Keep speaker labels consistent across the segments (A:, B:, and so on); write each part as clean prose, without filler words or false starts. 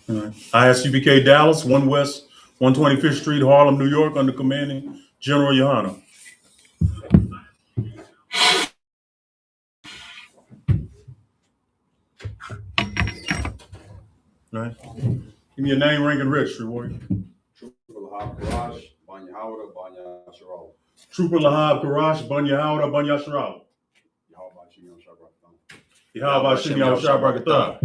A: ISUPK Dallas, 1 West 125th Street, Harlem, New York, under commanding General Yohana. All right. Give me your name, rank, and registry, warrior. Trooper Lahab Karash, Banya Howda, Banya Sharaw. Yahweh Hashem Yahushua Barakatah.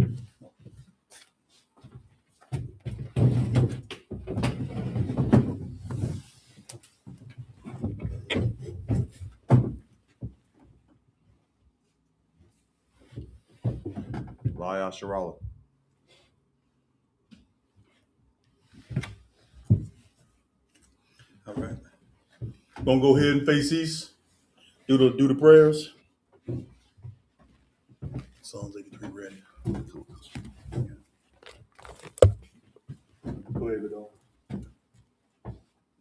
B: Laya Sharala.
A: All right. Gonna go ahead and face east. Do the prayers. Psalms 83 ready. Go ahead, Vidal.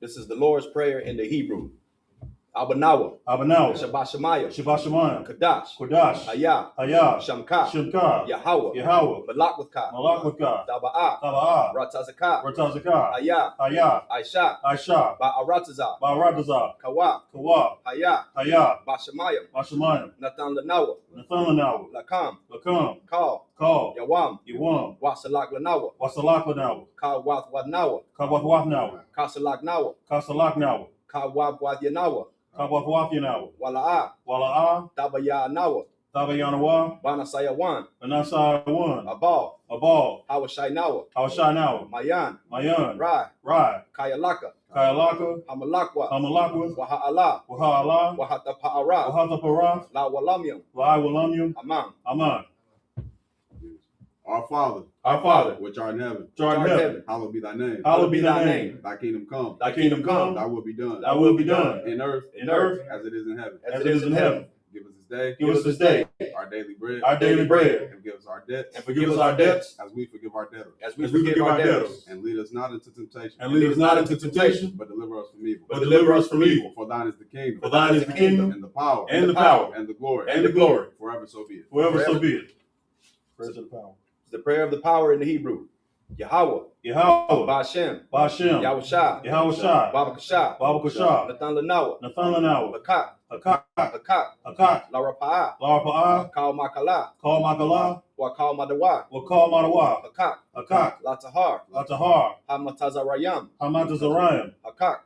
C: This is the Lord's Prayer in the Hebrew. Abanawa. Shabbat Shemayim. Kadash. Ayah. Shamka. Yahweh. Malak. Taba'ah. Ratazakah. Ayah. Aisha. Ba'aratazah. Kawa. Hayah. Bashamayim. Nathan Lanawa. Lakam. Call. Yawam. Wasalak Lanawa. Kawwath Wadnawa. Kasalak Nawa. Kawwath Yanawa. Wala'ah. Tabayanawa. Banasayawan. Abal. Hawashaynawa. Mayan. Rai. Kayalaka. Hamalakwa. Waha'ala. Wahatapa'ara. Lawalamyam. Aman.
B: Our Father, which art in heaven, hallowed be thy name. Thy kingdom come. Thy will be done. In earth, as it is in heaven. Give us this day our daily bread. And forgive us our debts. As we forgive our debtors. And lead us not into temptation. But deliver us from evil. For thine is the kingdom. And the power. And the glory. Forever so be it.
A: Praise the power.
C: The prayer of the power in the Hebrew. Yahweh. Ba'ashem. Yahushua. Babakashah. Nathan Lanawa. Hakak. Larapa'ah. Kal Makala. Wakal Madawa. Hakak. Latahar. Hamatazarayam. Hakak.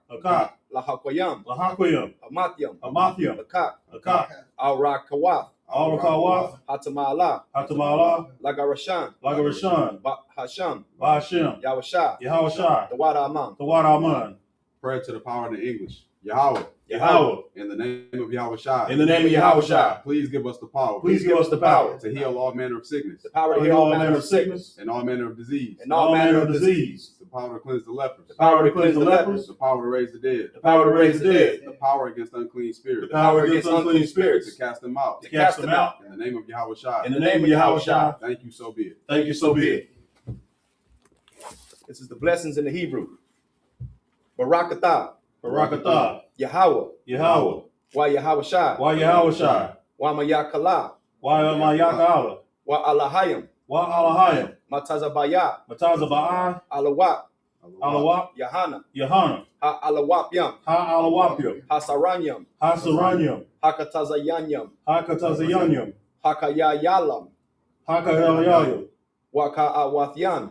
C: Lahakwayam. Amatyam. Hakak. Al-Rakawath. Hatamala. Lagarashan. Hasham. Yahushua.
A: Tawada Aman.
B: Prayer to the power in the English. Yahweh. In the name of Yahushua. Please give us the power. To heal all manner of sickness.
C: The power to heal all manner of sickness.
B: And all manner of disease.
A: The
B: power to cleanse the lepers.
C: The power to cleanse the lepers.
B: The power to raise the dead.
A: The
B: power against unclean spirits. To cast them out. In the name of Yahushua. Thank you, so be it.
C: This is the blessings in the Hebrew. Barakatah. Yahweh. Wa Yahushua. Wa Mayakala. Wa Alahayim. Matazabaya. Alawap. Yahana. Ha Alawapyam. Hasaranyam. Hakatazayanyam. Hakayayalam. Waka'awatyan.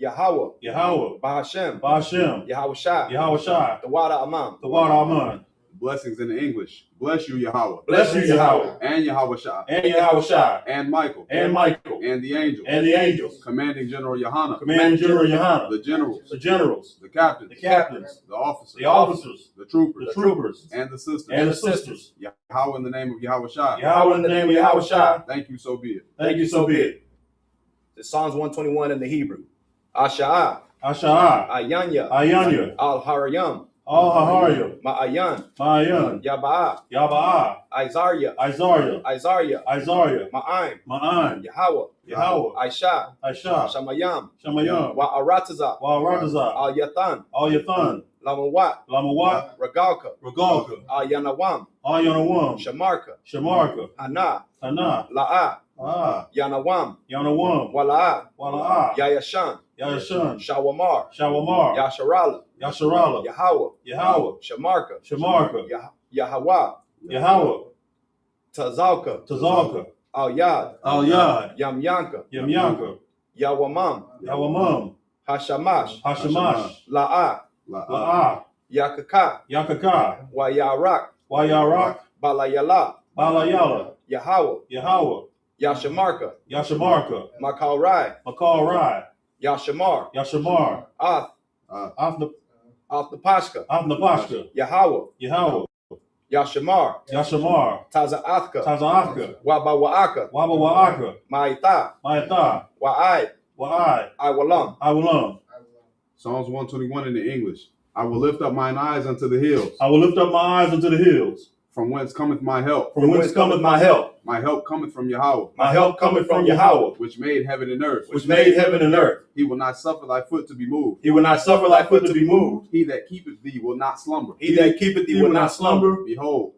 C: Yahweh. Bahashem. Yahushua. Tawada Aman.
B: Blessings in the English. Bless you, Yahweh. And
A: Yahushua.
B: And Michael. And the angels. Commanding General Yohana. The generals. The captains. The officers. The troopers. And the sisters. Yahweh in the name of Yahushua. Thank you, so be it.
C: It's Psalms 121 in the Hebrew. Asha'ah. Ayanya. Al-Harayam. Ma'ayan. Yaba'ah. Isaiah. Ma'aim. Yahweh. Aisha. Shamayam. Wa'aratazah. Al-Yathan. Lamawat. Regalka. Al-Yanawam. Shamarka. Hana. La'ah. Yanawam,
A: Yanawam,
C: Wala'a,
A: Wala'a,
C: Yayashan,
A: Yayashan,
C: Shawamar,
A: Shawamar,
C: Yasharala,
A: Yasharala,
C: Yahweh,
A: Yahweh,
C: Shamarka,
A: Shamarka,
C: Yahweh,
A: Yahweh,
C: Tazalka,
A: Tazalka,
C: Al Yad,
A: Al Yad,
C: Yamyanka,
A: Yamyanka,
C: Yawamam,
A: Yawamam,
C: Hashamash,
A: Hashamash,
C: La'a,
A: La'a,
C: Yakaka,
A: Yakaka,
C: Wayarak,
A: Wayarak,
C: Balayala,
A: Balayala,
C: Yahweh,
A: Yahweh,
C: Yashamarka,
A: Yashamarka,
C: Makalrai,
A: Makalrai,
C: Yashamar,
A: Yashamar,
C: Ath, Pashka,
A: Afnapashka,
C: Yahweh,
A: Yahweh,
C: Yashamar,
A: Yashamar,
C: Tazaathka,
A: Tazahaka,
C: Wabawaaka,
A: Wabawaaka,
C: Maitha,
A: Maitha,
C: Wa'ai,
A: Iwalam,
C: Iwalam.
B: Psalms 121 in the English. I will lift up mine eyes unto the hills.
A: I will lift up my eyes unto the hills.
B: From whence cometh my help?
A: From whence cometh my help?
B: My help cometh from Yahweh.
A: My help cometh from Yahweh,
B: which made heaven and earth.
A: which made heaven and earth.
B: He will not suffer thy foot to be moved.
A: He will not suffer thy foot to be moved.
B: He that keepeth thee will not slumber.
A: He that keepeth thee will not slumber.
B: Behold,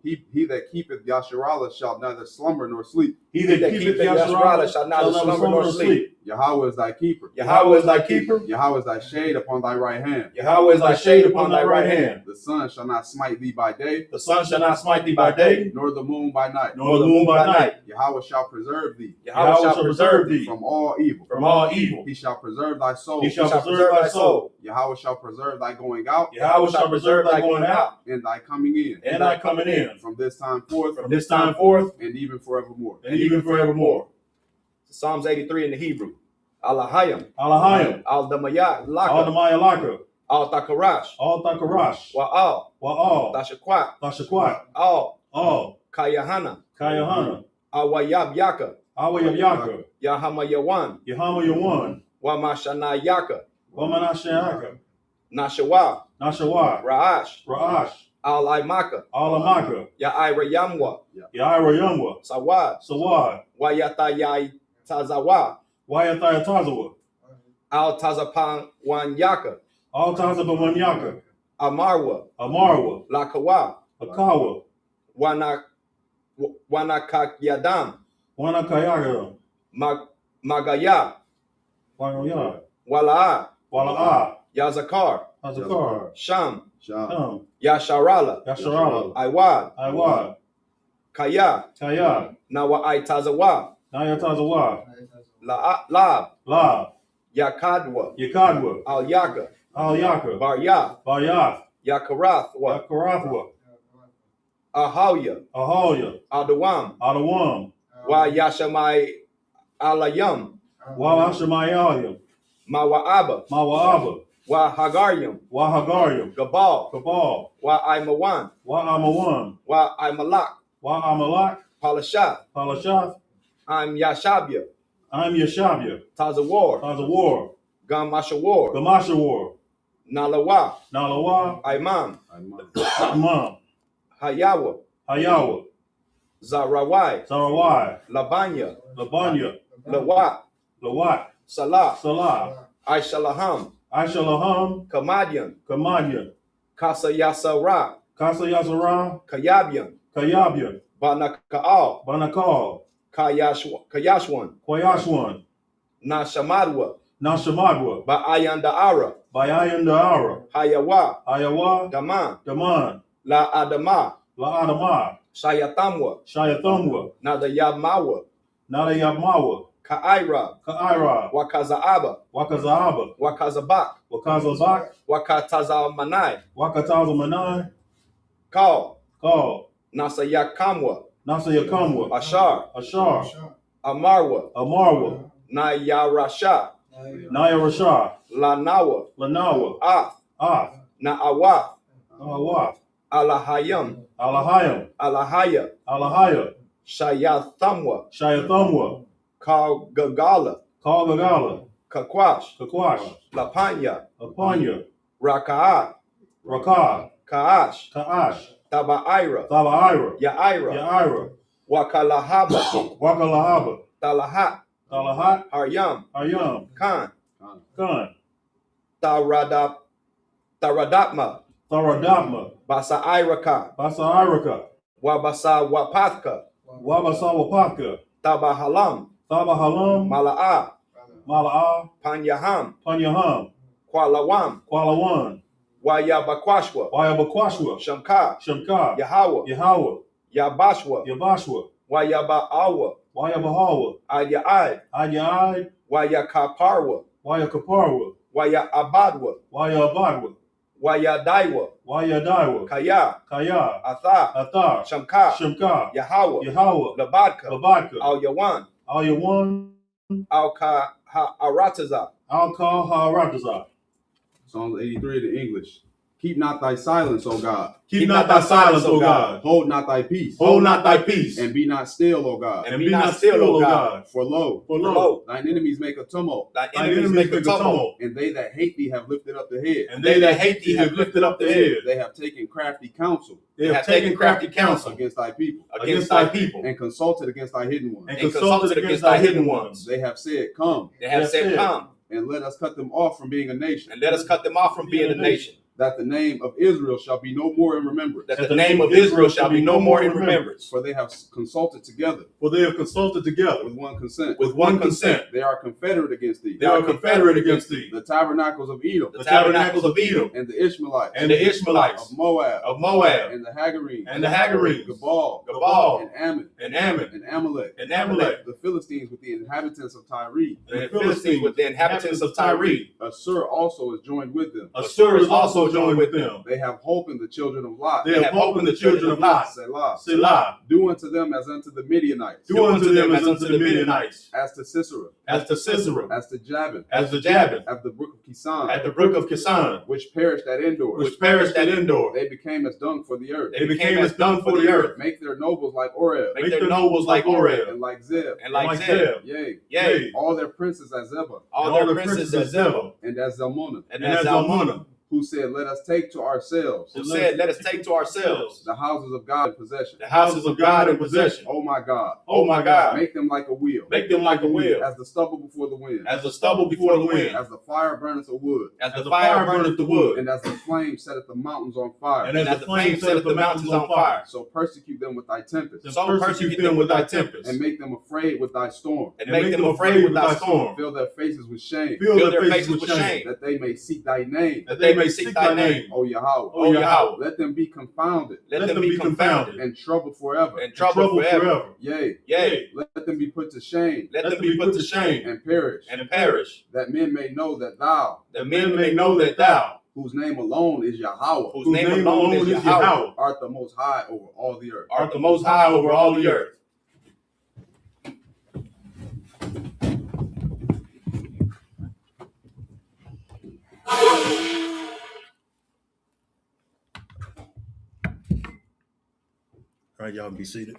B: he that keepeth Yasharallah shall neither slumber nor sleep.
C: He that keepeth Yasharallah shall neither slumber nor sleep.
B: Yahweh is thy keeper.
C: Yahweh is thy keeper.
B: Yahweh is thy shade upon thy right hand.
C: Yahweh is thy shade upon thy right hand.
B: The sun shall not smite thee by day.
C: The sun shall not smite thee by day,
B: Nor the moon by night.
C: nor the moon by night.
B: Yahweh shall preserve thee.
C: Yahweh shall preserve thee
B: From all evil.
C: from all evil.
B: He shall preserve thy soul.
A: He shall preserve thy soul.
B: Yahweh shall preserve thy going out.
A: Yahweh shall preserve thy going out
B: And thy coming in.
A: and thy coming in.
B: From this time forth.
A: From this time forth
B: And even forevermore.
A: and even forevermore.
C: Psalms 83 in the Hebrew. Alahayim,
A: Alahayim,
C: Al-Damayat,
A: Al
C: Laka,
A: Damaya Laka,
C: Al-Takarash,
A: Al Takarash,
C: Wa'al,
A: Wa'al,
C: Tashakwat,
A: Tashakwat,
C: Al,
A: Kayahana,
C: Awayab Yaka,
A: Awayab Yaka,
C: Yahama Yawan,
A: Yahama Yawan,
C: Wamashana Yaka,
A: Wamanashayaka,
C: Nashawa,
A: Nashawa,
C: Ra'ash, Al-Aimaka,
A: Alamaka,
C: Ya'ira Yamwa,
A: Yaira Yumwa,
C: Sawad,
A: Sawad,
C: Wayata Tazawa,
A: Wayathaya Tazawa,
C: Al-Tazapan Wanyaka,
A: Al Tazabamanyaka,
C: Amarwa,
A: Amarwa,
C: Lakawa,
A: Akawa,
C: Wanakakyadam,
A: Wanakayaga,
C: Magaya,
A: Wangaya,
C: Wala'a,
A: Wala'a,
C: Yazakar,
A: Hazakar,
C: Sham,
A: Sham,
C: Yasharala,
A: Yasharala,
C: Iwad,
A: Iwad,
C: Kaya,
A: Kaya,
C: Nawa Tazawa,
A: Nayatazawa,
C: Lab,
A: Lab,
C: Yakadwa,
A: Yakadwa,
C: Al Yaka,
A: Al Yaka,
C: Barya,
A: Bayath,
C: Yakarathwa,
A: Yakarathwa,
C: Ahawya,
A: Ahoya,
C: Adawam,
A: Adawam,
C: Wa Yashamai Alayam,
A: Walashamayayim,
C: Mawa'aba,
A: Mawa'aba,
C: Wa Hagaryam,
A: Wahagaryim,
C: Gabal,
A: Kabal,
C: Wa Imawan,
A: Wa'amawan,
C: Wa Imalak,
A: Wa'amalak,
C: Palashath,
A: Palashath,
C: I'm Yashabya,
A: I'm Yashabya,
C: Tazawar,
A: Tazawar,
C: Gamashawar,
A: Gamashawar,
C: Nalawa,
A: Nalawa,
C: Imam,
A: Imam,
C: Hayawa,
A: Hayawa,
C: Zarawai,
A: Sarawai,
C: Labanya,
A: Labanya,
C: Lawat,
A: Lawat,
C: Salah,
A: Salah,
C: Aishalaham,
A: Aishalaham,
C: Kamadian,
A: Kamadyan,
C: Kasa Yasara,
A: Kasa Yasara,
C: Kayabyan,
A: Kayabyan,
C: Banakaal,
A: Banakal,
C: Kayashwan,
A: Koyashwan,
C: Nashamadwa,
A: Nashamadwa,
C: Ba'ayandaara,
A: Bayayan Da'ara,
C: Hayawa,
A: Ayawa,
C: Daman,
A: Daman,
C: La Adama,
A: La Adama,
C: Shayatamwa,
A: Shayathamwa,
C: Nadayamawa,
A: Nadayabmawa,
C: Ka'ira,
A: Ka'ira,
C: Wakazaaba,
A: Wakazahaba,
C: Wakazabak,
A: Wakazabak,
C: Wakatazamanai,
A: Wakatazamanai,
C: Kal,
A: Kal,
C: Nasayakamwa,
A: Nasayakamwa,
C: Ashar, Amarwa,
A: Amarwa,
C: Nayarasha,
A: Nayarasha,
C: Lanawa,
A: Lanawa,
C: Ath, Na'awath,
A: Awaf,
C: Alahayam,
A: Alahaya,
C: Alahaya, Shayathamwa,
A: Shayathamwa,
C: Kalgagala,
A: Kalgagala,
C: Kakwash, Lapanya,
A: Apanya,
C: Raka'at, Ka'ash, Taba'ira, Ya'ira,
A: Wakalahaba,
C: Talahat, Haryam, Khan, Taradapma,
A: Basa'iraka,
C: Wabasa Wapathka,
A: Wabasawapaka,
C: Tabahalam, Mala'ah, Panyaham, Kualawam, Wayabakwashwa, Shamka, Yahweh, Yabashwa, Wayaba'awa, Ayaai, Wayakaparwa, Wayabadwa, Wayadaiwa, Kaya, Athar, Shamka, Yahweh, Labadka, Al Yawan, Al Kaharatazah.
B: Psalms 83 in English. Keep not thy silence, O God.
A: Keep not thy silence, O God.
B: Hold not thy peace.
A: Hold not thy peace.
B: And be not still, O God.
A: And be not still, O God.
B: For lo, thine enemies make a tumult.
A: Thine enemies make a tumult.
B: And they that hate thee have lifted up the head.
A: And they that hate thee have lifted up the head.
B: They have taken crafty counsel.
A: They have taken crafty counsel
B: against thy people.
A: Against thy people.
B: And consulted against thy hidden ones.
A: And consulted against thy hidden ones.
B: They have said, Come.
C: They have said, Come.
B: And let us cut them off from being a nation.
C: And let us cut them off from being a nation.
B: That the name of Israel shall be no more in remembrance.
C: That the name of Israel shall be no more in remembrance.
B: For they have consulted together.
A: For they have consulted together.
B: With one consent.
A: With one consent.
B: They are confederate against thee.
A: They are confederate against thee.
B: The tabernacles of Edom.
A: The tabernacles of Edom.
B: And the Ishmaelites.
A: And the Ishmaelites.
B: Of Moab.
A: Of Moab.
B: And the Hagarenes.
A: And the Hagarenes.
B: Gabal. And Ammon.
A: And Ammon.
B: And Amalek.
A: And Amalek.
B: The Philistines with the inhabitants of Tyre.
A: And the Philistines with the inhabitants of Tyre.
B: Assur also is joined with them.
A: Assur is also joined with them.
B: They have hope in the children of Lot.
A: They have hope in the children of Lot.
B: Selah.
A: Selah.
B: Do unto them as unto the Midianites.
A: Do unto them as unto the Midianites.
B: As to Sisera.
A: As to Sisera.
B: As to Jabin.
A: As to Jabin.
B: At the brook of Kisan.
A: At the brook of Kisan.
B: Which perished at Endor.
A: Which perished at Endor.
B: They became as dung for the earth.
A: They became as dung for the earth.
B: Make their nobles like Oreb.
A: Make their nobles like Oreb.
B: And like Zeb.
C: And like Zeb.
B: Yea. All their princes as Zebah.
C: All their princes as Zebah.
B: And as Zalmunna.
C: And as Zalmunna.
B: Who said, Let us take to ourselves.
C: Who said, Let us take to ourselves.
B: The houses of God in possession.
A: The houses of God in possession.
B: Oh my God.
A: Oh my God.
B: Make them like a wheel.
A: Make them like a wheel.
B: As the stubble before the wind.
A: As the stubble before the wind.
B: As the fire burneth the wood.
A: As the fire burneth the wood.
B: And as the flame setteth the mountains on fire.
A: And as the flame setteth the mountains on fire.
B: So persecute them with thy tempest.
A: So persecute them with thy tempest.
B: And make them afraid with thy storm.
A: And make them afraid with thy storm.
B: Fill their faces with shame.
A: Fill their faces with shame.
B: That they may seek thy name.
A: That they may seek thy name.
B: O Yahweh.
A: O Yahweh.
B: Let them be confounded.
A: Let them be confounded.
B: And troubled forever.
C: And troubled forever.
B: Yea. Let them be put to shame.
C: Let them be put to shame.
B: And perish.
C: And perish.
B: That men may know that thou.
A: That men may know that thou.
B: Whose name alone is Yahweh.
C: Whose name alone is Yahweh.
B: Art the most high over all the earth.
C: Art the most high over all the earth.
A: All right, y'all be seated.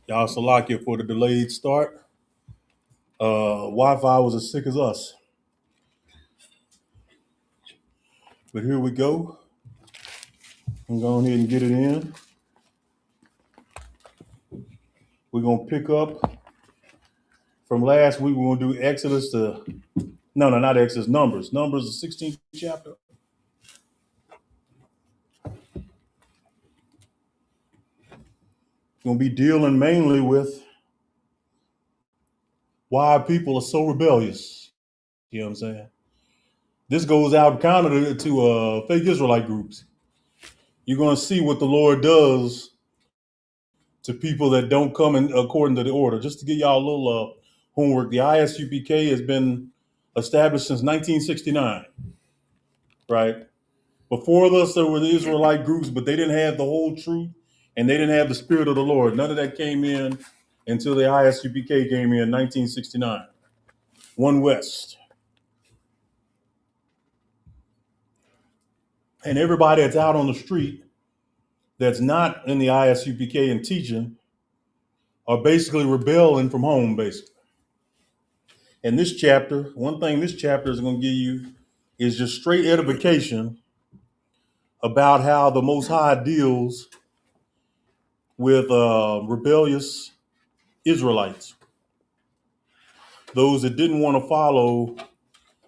A: Y'all Salakia for the delayed start. Wi-Fi was as sick as us. But here we go. I'm going ahead and get it in. We're going to pick up from last week. We're going to do Exodus to, no, not Exodus, Numbers. Numbers, the 16th chapter. Going to be dealing mainly with why people are so rebellious. You know what I'm saying? This goes out counter to fake Israelite groups. You're going to see what the Lord does to people that don't come in according to the order. Just to give y'all a little homework, the ISUPK has been established since 1969, right? Before us, there were the Israelite groups, but they didn't have the whole truth and they didn't have the spirit of the Lord. None of that came in until the ISUPK came in 1969. One West. And everybody that's out on the street that's not in the ISUPK and teaching are basically rebelling from home, basically. And this chapter, one thing this chapter is going to give you is just straight edification about how the Most High deals with rebellious Israelites. Those that didn't want to follow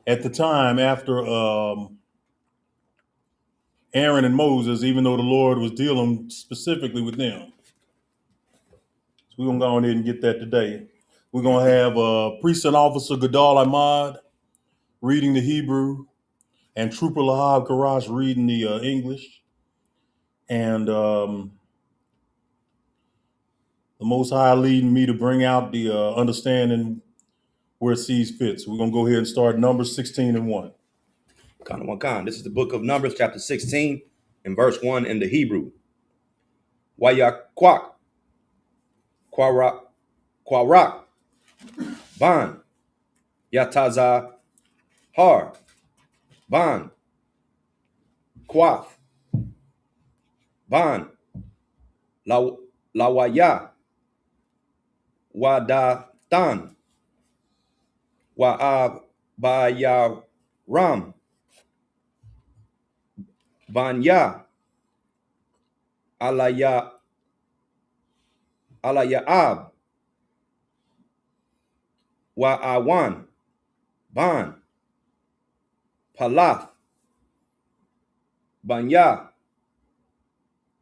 A: at the time after Aaron and Moses, even though the Lord was dealing specifically with them. So we're going to go on ahead and get that today. We're going to have Priest and Officer Gadal Ahmad reading the Hebrew, and Trooper Lahab Karash reading the English. And the Most High leading me to bring out the understanding where it sees fit. So we're going to go ahead and start Numbers 16 and 1.
C: This is the book of Numbers, chapter 16, and verse 1 in the Hebrew. Wayakwak, Kwarak, Ban, Yataza, Har, Ban, Quath, Ban, Lawaya, Wadatan, Wa'abayaram, Banya, Alayaab, Wa'awan, Ban, Palath, Banya,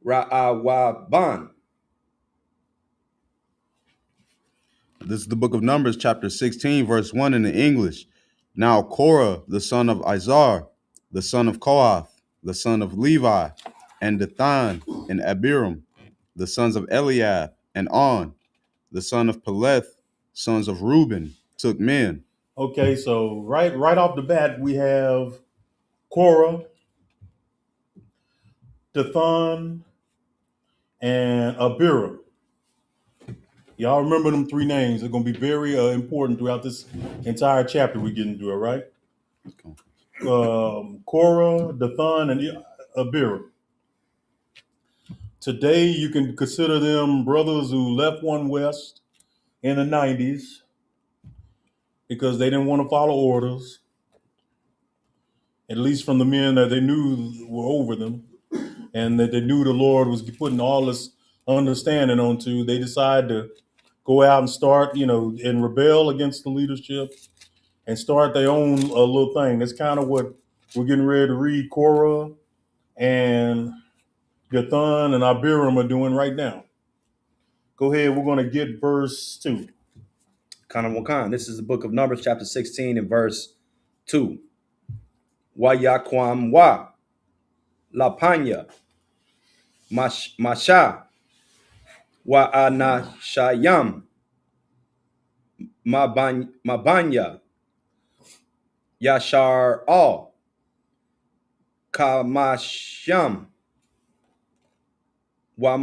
C: Ra'awaban.
B: This is the book of Numbers, chapter 16, verse 1 in the English. Now Korah, the son of Izhar, the son of Kohath, the son of Levi, and Dathan and Abiram, the sons of Eliab, and On, the son of Peleth, sons of Reuben, took men.
A: Okay, so right off the bat, we have Korah, Dathan, and Abiram. Y'all remember them three names. They're going to be very important throughout this entire chapter we're getting through, all right? Korah, Dathan, and Abiram. Today, you can consider them brothers who left One West in the 90s because they didn't want to follow orders, at least from the men that they knew were over them, and that they knew the Lord was putting all this understanding onto. They decided to go out and start, and rebel against the leadership and start their own little thing. That's kind of what we're getting ready to read. Korah and Dathan and Abiram are doing right now. Go ahead. We're going to get verse 2.
C: This is the book of Numbers, chapter 16, and verse 2. Wayakwam wa Lapanya Masha wa Anashayam Mabanya Yashar al Kamasham wa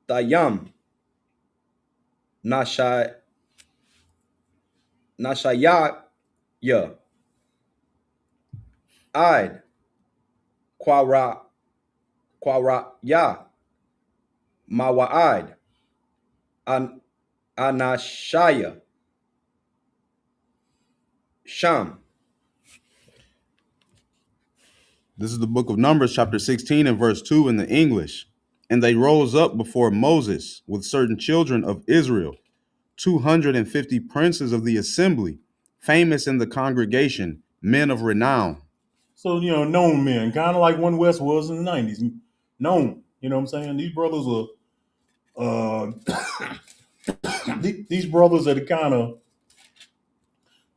C: Ma'atayam Nashaya Id Kwara Ya Mawa'id Anashaya Sham.
B: This is the book of Numbers, chapter 16, and verse 2 in the English. And they rose up before Moses with certain children of Israel, 250 princes of the assembly, famous in the congregation, men of renown.
A: So, known men, kind of like One West was in the 90s. Known, you know what I'm saying? These brothers are, these brothers that kind of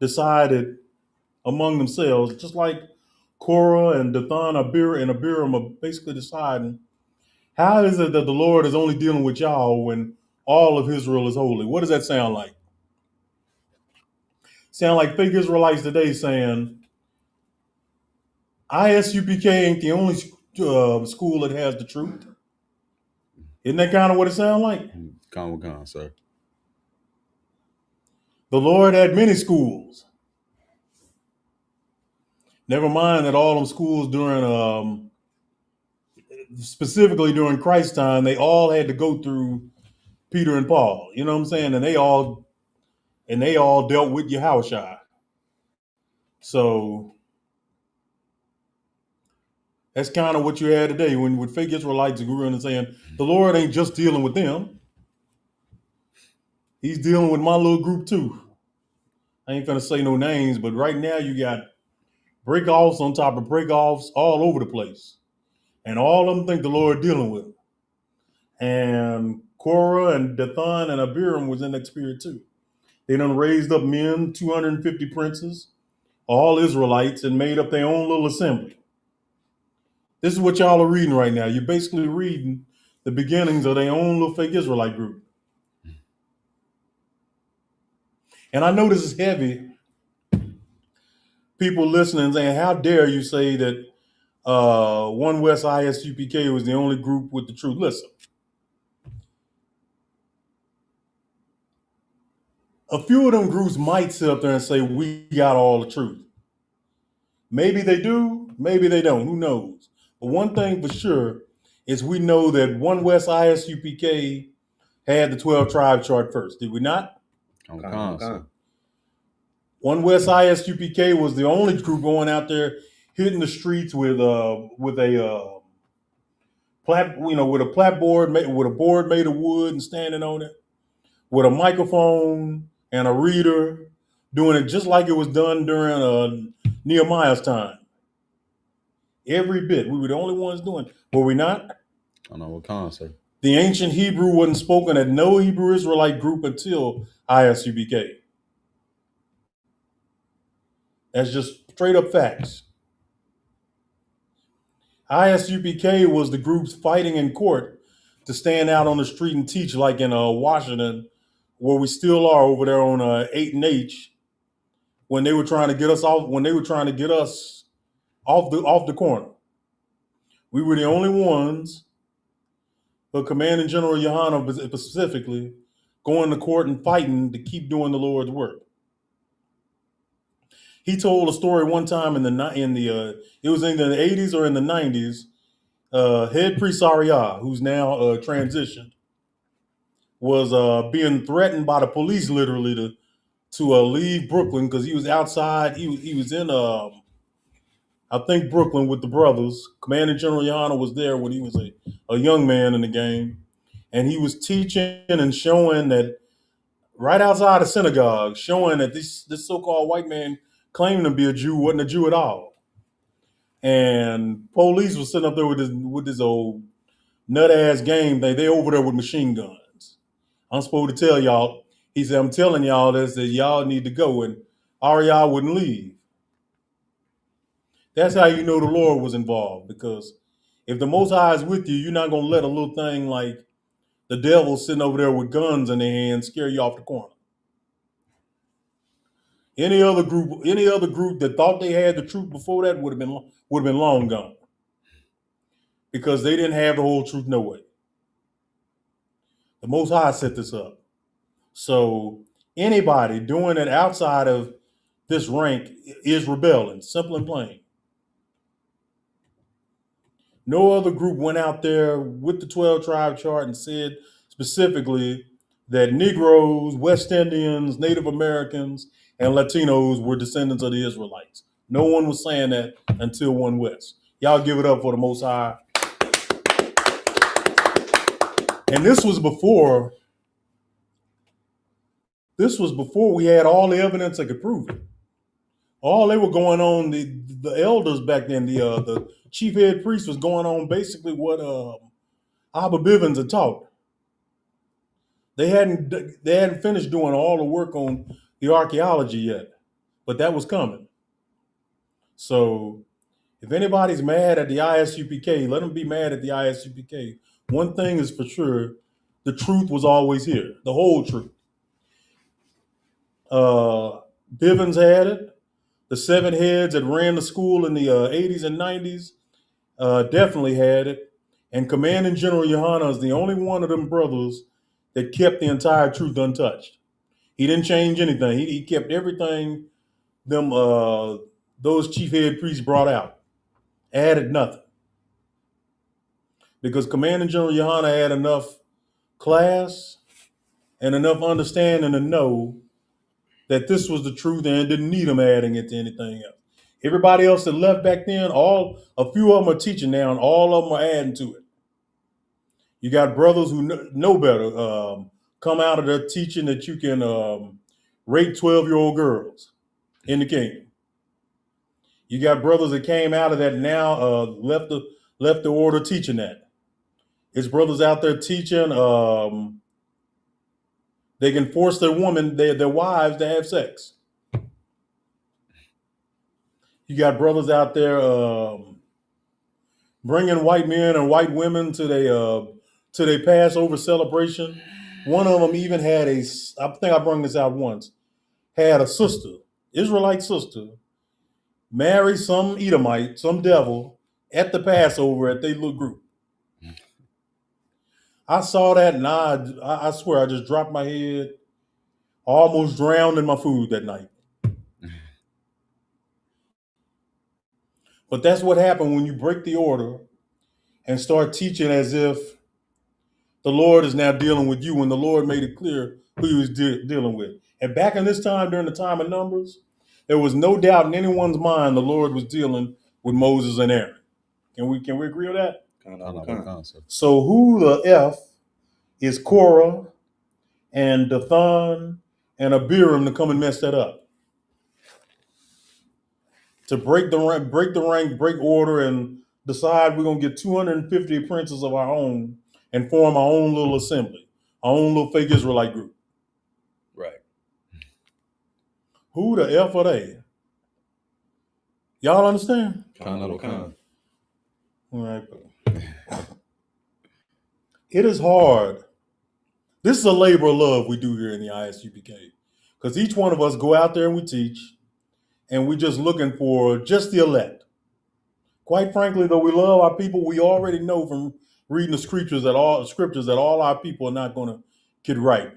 A: decided among themselves, just like Korah and Dathan and Abiram are basically deciding, how is it that the Lord is only dealing with y'all when all of Israel is holy? What does that sound like? Sound like fake Israelites today saying, ISUPK ain't the only school that has the truth. Isn't that kind of what it sounds like?
B: Con, sir.
A: The Lord had many schools. Never mind that all them schools during, specifically during Christ's time, they all had to go through Peter and Paul. You know what I'm saying? And they all dealt with Yahushua. So that's kind of what you had today when with fake Israelites who around and saying the Lord ain't just dealing with them. He's dealing with my little group too. I ain't gonna say no names, but right now you got break-offs on top of break-offs all over the place. And all of them think the Lord dealing with them. And Korah and Dathan and Abiram was in that spirit too. They done raised up men, 250 princes, all Israelites, and made up their own little assembly. This is what y'all are reading right now. You're basically reading the beginnings of their own little fake Israelite group. And I know this is heavy. People listening saying, how dare you say that One West ISUPK was the only group with the truth? Listen, a few of them groups might sit up there and say, we got all the truth. Maybe they do, maybe they don't, who knows? But one thing for sure is we know that One West ISUPK had the 12 tribe chart first, did we not? One West ISUPK was the only group going out there hitting the streets with a with a board made of wood and standing on it, with a microphone and a reader, doing it just like it was done during Nehemiah's time. Every bit. We were the only ones doing it. Were we not?
D: I know what Khan said.
A: The ancient Hebrew wasn't spoken at no Hebrew Israelite group until ISUPK. That's just straight up facts. ISUPK was the groups fighting in court to stand out on the street and teach, like in Washington, where we still are over there on 8 and H, when they were trying to get us off. When they were trying to get us off the corner, we were the only ones. But Commanding General Yohana specifically going to court and fighting to keep doing the Lord's work. He told a story one time it was in the 80s or in the 90s. Head priest Ariah, who's now transitioned, was being threatened by the police literally to leave Brooklyn because he was outside. He was in I think Brooklyn with the brothers. Commanding General Yohana was there when he was a young man in the game, and he was teaching and showing that right outside the synagogue, showing that this so-called white man claiming to be a Jew wasn't a Jew at all. And police was sitting up there with this old nut ass game thing. They over there with machine guns. I'm supposed to tell y'all. He said, I'm telling y'all this, that y'all need to go. And Ariel wouldn't leave. That's how you know the Lord was involved. Because if the Most High is with you, you're not going to let a little thing like the devil sitting over there with guns in their hands scare you off the corner. Any other group that thought they had the truth before that would have been long gone. Because they didn't have the whole truth no way. The Most High set this up. So anybody doing it outside of this rank is rebelling, simple and plain. No other group went out there with the 12 tribe chart and said specifically that Negroes, West Indians, Native Americans, and Latinos were descendants of the Israelites. No one was saying that until One West. Y'all give it up for the Most High. And this was before we had all the evidence that could prove it. All they were going on, the elders back then, the chief head priest was going on basically what Abba Bivens had taught. They hadn't finished doing all the work on the archaeology yet, but that was coming. So if anybody's mad at the ISUPK, let them be mad at the ISUPK. One thing is for sure, the truth was always here, the whole truth. Bivens had it. The 7 heads that ran the school in the 80s and 90s definitely had it. And Commanding General Yohana is the only one of them brothers that kept the entire truth untouched. He didn't change anything. He kept everything those chief head priests brought out. Added nothing. Because Commanding General Yohana had enough class and enough understanding to know that this was the truth and didn't need them adding it to anything else. Everybody else that left back then, a few of them are teaching now, and all of them are adding to it. You got brothers who know better come out of there teaching that you can rape 12-year-old girls in the kingdom. You got brothers that came out of that now left left the order teaching that. His brothers out there teaching they can force their wives to have sex. You got brothers out there bringing white men and white women to their Passover celebration. One of them even had I think I brought this out once, had a sister, Israelite sister, marry some Edomite, some devil, at the Passover at their little group. I saw that and I swear I just dropped my head, almost drowned in my food that night. But that's what happened when you break the order and start teaching as if the Lord is now dealing with you when the Lord made it clear who he was dealing with. And back in this time, during the time of Numbers, there was no doubt in anyone's mind the Lord was dealing with Moses and Aaron. Can we agree on that? So who the F is Korah and Dathan and Abiram to come and mess that up? To break the rank, break order, and decide we're gonna get 250 apprentices of our own and form our own little assembly, our own little fake Israelite group.
C: Right.
A: Who the F are they? Y'all understand?
C: All
A: right. It is hard. This is a labor of love we do here in the ISUPK. Because each one of us go out there and we teach, and we're just looking for just the elect. Quite frankly, though we love our people, we already know from reading the scriptures that all our people are not going to get right.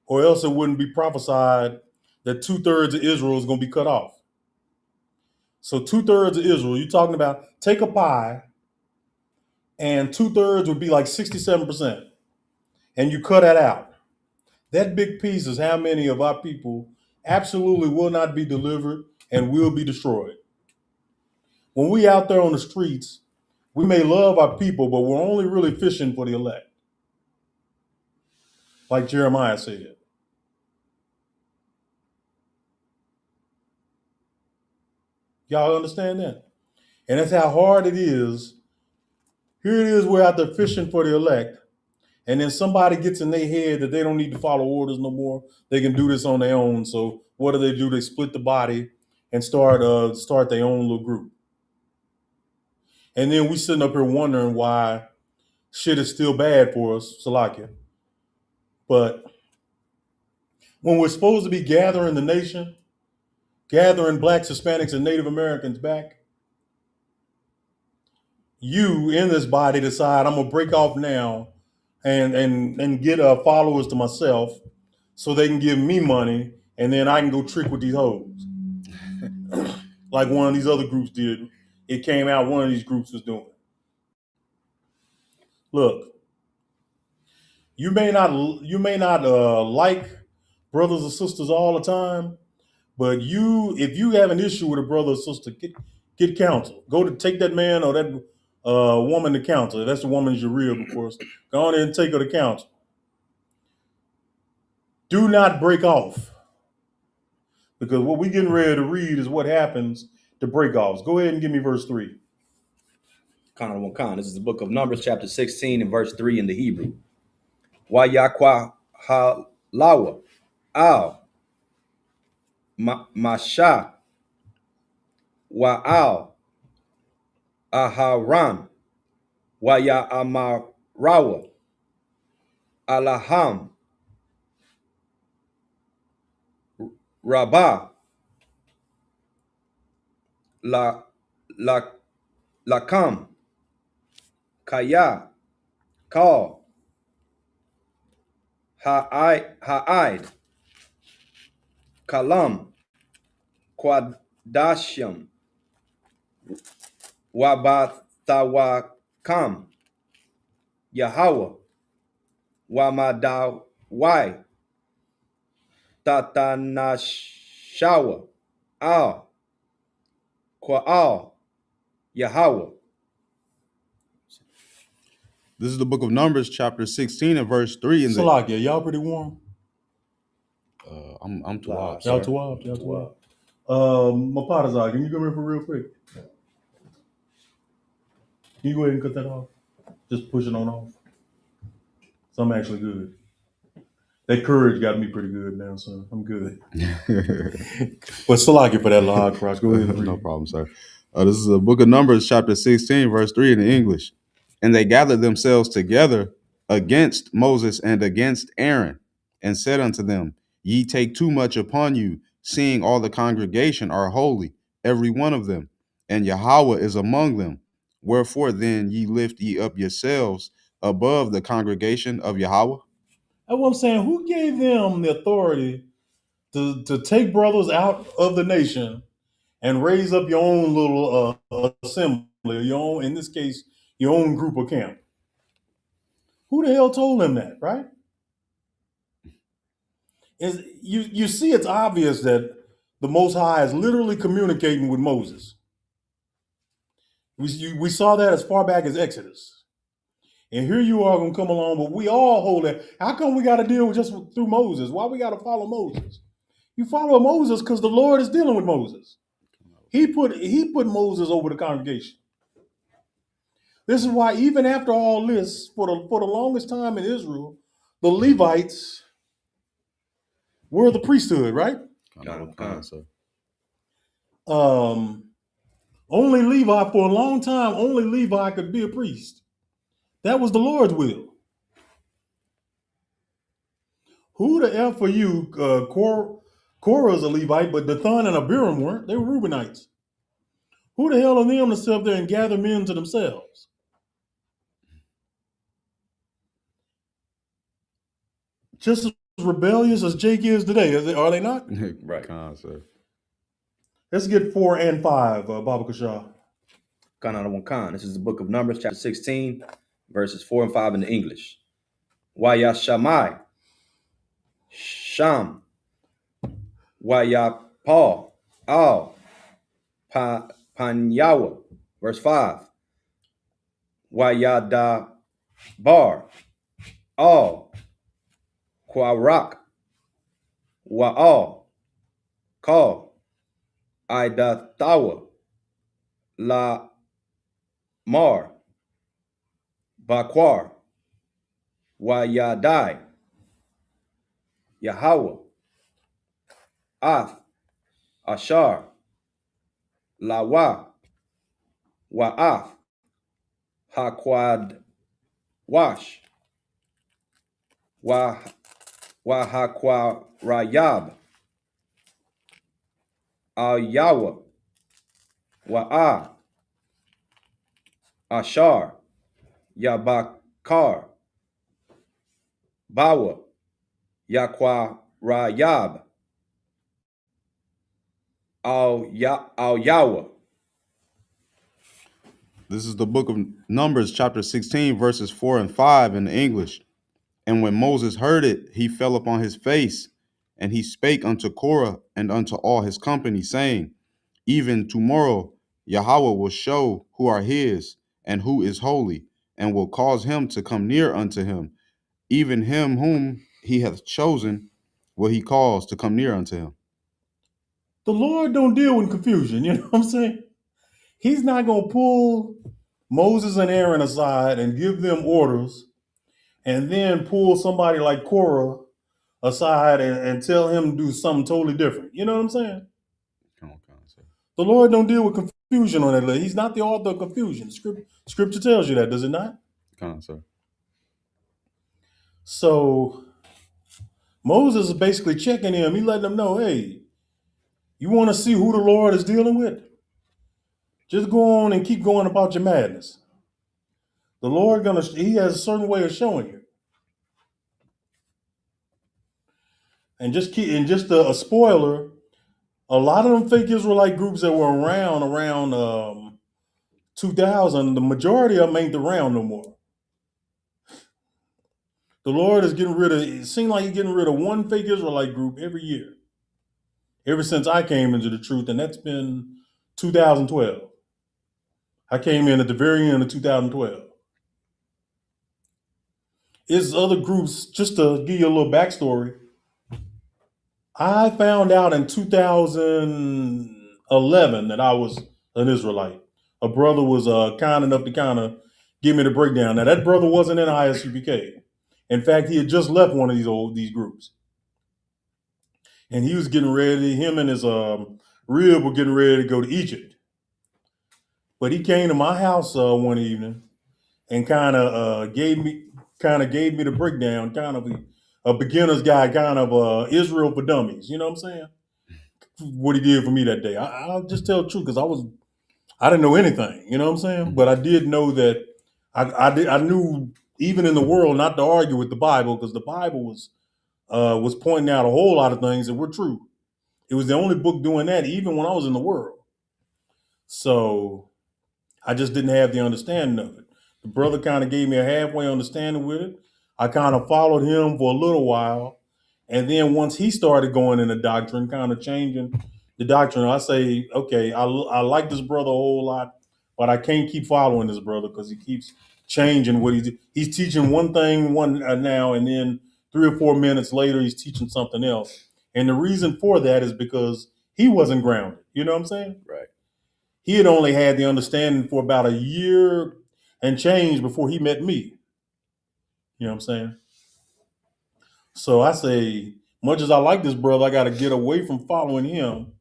A: Or else it wouldn't be prophesied that 2/3 of Israel is going to be cut off. So 2/3 of Israel, you're talking about take a pie, and 2/3 would be like 67%. And you cut that out. That big piece is how many of our people absolutely will not be delivered and will be destroyed. When we out there on the streets, we may love our people, but we're only really fishing for the elect. Like Jeremiah said. Y'all understand that? And that's how hard it is. Here it is, we're out there fishing for the elect. And then somebody gets in their head that they don't need to follow orders no more. They can do this on their own. So what do? They split the body and start their own little group. And then we sitting up here wondering why shit is still bad for us, Salakia. But when we're supposed to be gathering the nation, gathering blacks, Hispanics, and Native Americans back, you in this body decide I'm gonna break off now and get followers to myself so they can give me money and then I can go trick with these hoes. Like one of these other groups did. It came out one of these groups was doing. Look, you may not like brothers or sisters all the time, but if you have an issue with a brother or sister, get counsel. Go to take that man or that woman to counsel. If that's the woman's your rib, of course. Go on in and take her to counsel. Do not break off. Because what we're getting ready to read is what happens to break-offs. Go ahead and give me verse 3.
C: This is the book of Numbers, chapter 16 and verse 3 in the Hebrew. Wayakwa halawa al masha wa'al aharam waya amarawa alaham rabah lakam kaya kal ha'id kalam kwadasham wabathawakam Yahweh wamadawai tatanashawa al kwa'al Yahweh.
B: This is the book of Numbers, chapter 16 and verse 3.
A: Salakia, y'all pretty warm?
B: I'm too hot.
A: Y'all too hot? Y'all too hot? Mapatazar, can you come here for real quick? Can you go ahead and cut that off? Just push it on off. So I'm actually good. That courage got me pretty good now, so I'm good. But still like it for that log cross. Go ahead and read.
B: No problem, sir. This is the book of Numbers, chapter 16, verse 3 in the English. And they gathered themselves together against Moses and against Aaron, and said unto them, Ye take too much upon you, seeing all the congregation are holy, every one of them, and Yahweh is among them. Wherefore then lift ye up yourselves above the congregation of Yahweh?
A: That's what I'm saying. Who gave them the authority to take brothers out of the nation and raise up your own little assembly, your own, in this case, your own group of camp? Who the hell told them that, right? You see, it's obvious that the Most High is literally communicating with Moses. We saw that as far back as Exodus. And here you are going to come along, but we all hold it. How come we got to deal with just through Moses? Why we got to follow Moses? You follow Moses because the Lord is dealing with Moses. He put Moses over the congregation. This is why even after all this, for the longest time in Israel, the Levites were the priesthood, right? Only Levi, for a long time, only Levi could be a priest. That was the Lord's will. Who the F for you? Korah's a Levite, but Dathan and Abiram weren't. They were Reubenites. Who the hell are them to sit up there and gather men to themselves? Just as rebellious as Jake is today, are they not?
B: Right.
A: Let's get 4 and 5, Baba Kashah.
C: Khan. This is the book of Numbers, chapter 16, verses 4 and 5 in the English. Wayashamai, Sham, Wayapal, Al, Panyawa, verse 5. Wayada Bar, Al, Kwarak, Wa'al, Kal, Idatawa, La Mar, Bakwar, Wayadai, Yahweh, Ath, Ashar, Lawa, Wa'ath, Hakwad, Wash, Wahakwarayab, Al Yahweh, Wa'ah, Ashar, Yabakar, Bawa, Yakwarayab, Al Yahweh.
B: This is the book of Numbers, chapter 16, verses 4 and 5 in the English. And when Moses heard it, he fell upon his face, and he spake unto Korah and unto all his company, saying, Even tomorrow Yahweh will show who are his, and who is holy, and will cause him to come near unto him. Even him whom he hath chosen will he cause to come near unto him.
A: The Lord don't deal with confusion, you know what I'm saying? He's not going to pull Moses and Aaron aside and give them orders and then pull somebody like Korah aside and tell him to do something totally different. You know what I'm saying? The Lord don't deal with confusion on that list. He's not the author of confusion. Scripture tells you that, does it not? So Moses is basically checking him. He letting them know, hey, you want to see who the Lord is dealing with? Just go on and keep going about your madness. The Lord he has a certain way of showing you. And just a spoiler, a lot of them fake Israelite groups that were around 2000, the majority of them ain't around no more. The Lord is it seems like he's getting rid of one fake Israelite group every year. Ever since I came into the truth, and that's been 2012. I came in at the very end of 2012. It's other groups, just to give you a little backstory. I found out in 2011 that I was an Israelite. a brother was kind enough to kind of give me the breakdown. Now that brother wasn't in ISUPK. In fact, he had just left one of these groups, and he was getting ready. Him and his rib were getting ready to go to Egypt. But he came to my house one evening and kind of gave me the breakdown, kind of a beginner's guide, kind of Israel for dummies. You know what I'm saying? What he did for me that day. I'll just tell the truth because I didn't know anything. You know what I'm saying? But I did know that I knew even in the world not to argue with the Bible because the Bible was pointing out a whole lot of things that were true. It was the only book doing that, even when I was in the world. So I just didn't have the understanding of it. The brother kind of gave me a halfway understanding with it. I kind of followed him for a little while. And then once he started going into doctrine, kind of changing the doctrine, I say, okay, I like this brother a whole lot, but I can't keep following this brother because he keeps changing what he's teaching one thing now, and then 3 or 4 minutes later, he's teaching something else. And the reason for that is because he wasn't grounded. You know what I'm saying?
C: Right.
A: He had only had the understanding for about a year and change before he met me. You know what I'm saying? So I say, much as I like this brother, I got to get away from following him.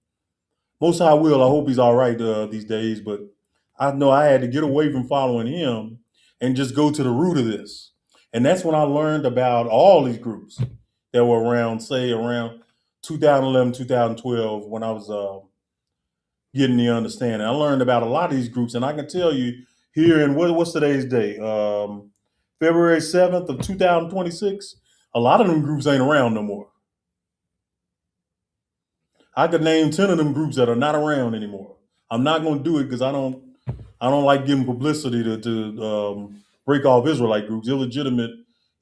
A: Most I will. I hope he's all right these days, but I know I had to get away from following him and just go to the root of this. And that's when I learned about all these groups that were around, say around 2011, 2012, when I was getting the understanding. I learned about a lot of these groups, and I can tell you here in what's today's date, February 7th of 2026. A lot of them groups ain't around no more. I could name 10 of them groups that are not around anymore. I'm not going to do it because I don't like giving publicity to break off Israelite groups, illegitimate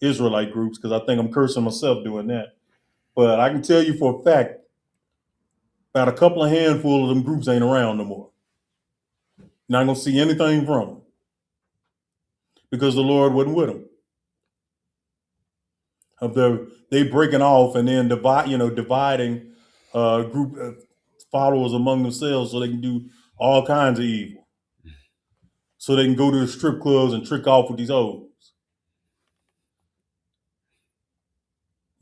A: Israelite groups, because I think I'm cursing myself doing that. But I can tell you for a fact, about a couple of handful of them groups ain't around no more. Not going to see anything from them because the Lord wasn't with them. They breaking off and then dividing group followers among themselves so they can do all kinds of evil. So they can go to the strip clubs and trick off with these hoes.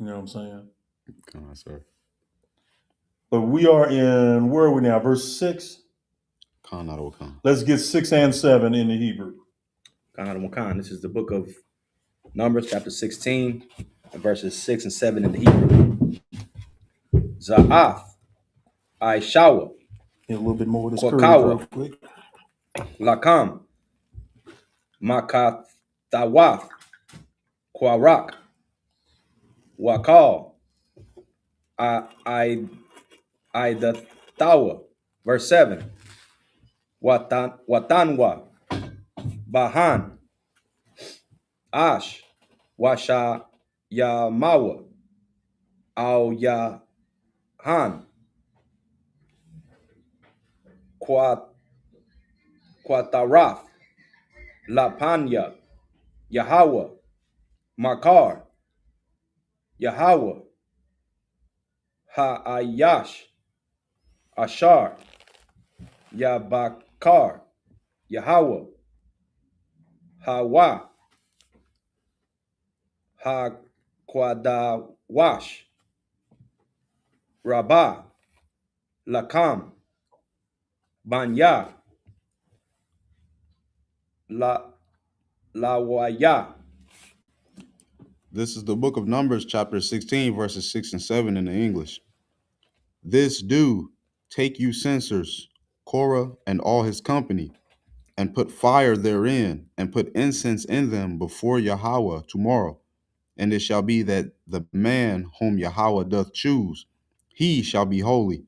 A: You know what I'm saying?
B: Come on, sir.
A: But we are in, where are we now? Verse 6? Let's get 6 and 7 in the Hebrew.
C: This is the book of Numbers, chapter 16, verses 6 and 7 in the Hebrew. Za'ath, Aishawa,
A: Get a little bit more of this courage real quick.
C: Lakam, Makathawath, Kwarak, Wakal, Idathawa. Verse 7. Watanwa, Bahan, Ash, Washa Yamawa, Al Yahan, Quatarath, Lapanya, Yahweh, Makar, Yahweh, Ha'ayash, Ashar, Yabakar, Yahweh, Hawa, Ha-Kwadawash, Rabbah, Lakam, Banya, Lawaya.
B: This is the book of Numbers, chapter 16, verses 6 and 7 in the English. This do, take you censers, Korah and all his company, and put fire therein, and put incense in them before Yahweh tomorrow. And it shall be that the man whom Yahweh doth choose, he shall be holy.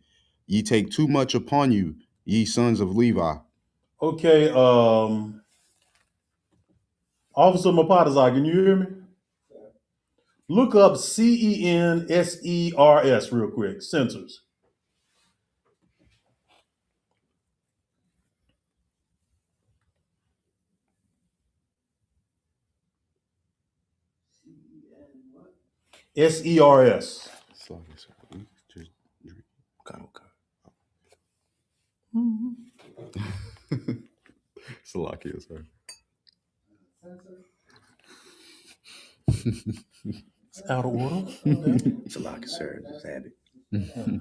B: Ye take too much upon you, ye sons of Levi.
A: Okay, Officer Mapatazai, can you hear me? Look up CENSERS real quick, censors. SERS.
B: Salakia, sir.
A: It's out of order.
C: It's a lot, sir. Just have it.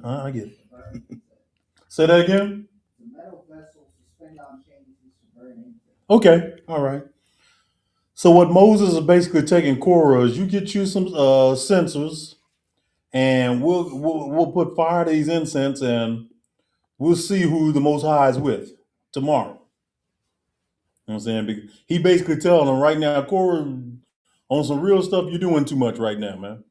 A: I get it. Say that again. Okay, all right. So what Moses is basically taking Korah is you get you some censers, and we'll put fire to these incense, and we'll see who the Most High is with tomorrow. You know what I'm saying? He basically telling them right now, Korah, on some real stuff, you're doing too much right now, man.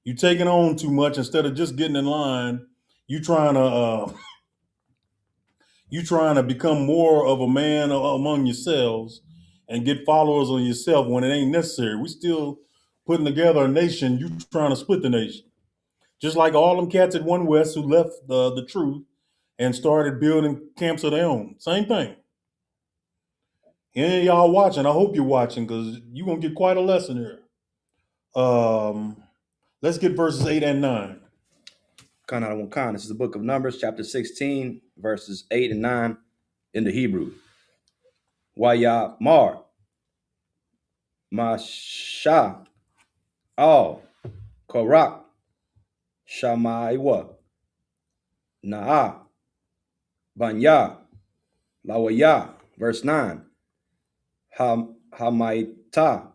A: You're taking on too much instead of just getting in line. You trying to become more of a man among yourselves and get followers on yourself when it ain't necessary. We still putting together a nation. You trying to split the nation, just like all them cats at One West who left the truth and started building camps of their own. Same thing. Any of y'all watching? I hope you're watching because you're gonna get quite a lesson here. Let's get verses 8 and 9.
C: This is the book of Numbers, chapter 16, verses 8 and 9 in the Hebrew. Wayamar Masha Al Korak Shamaiwa Na'a Banya Lawaya. Verse 9. Hamaita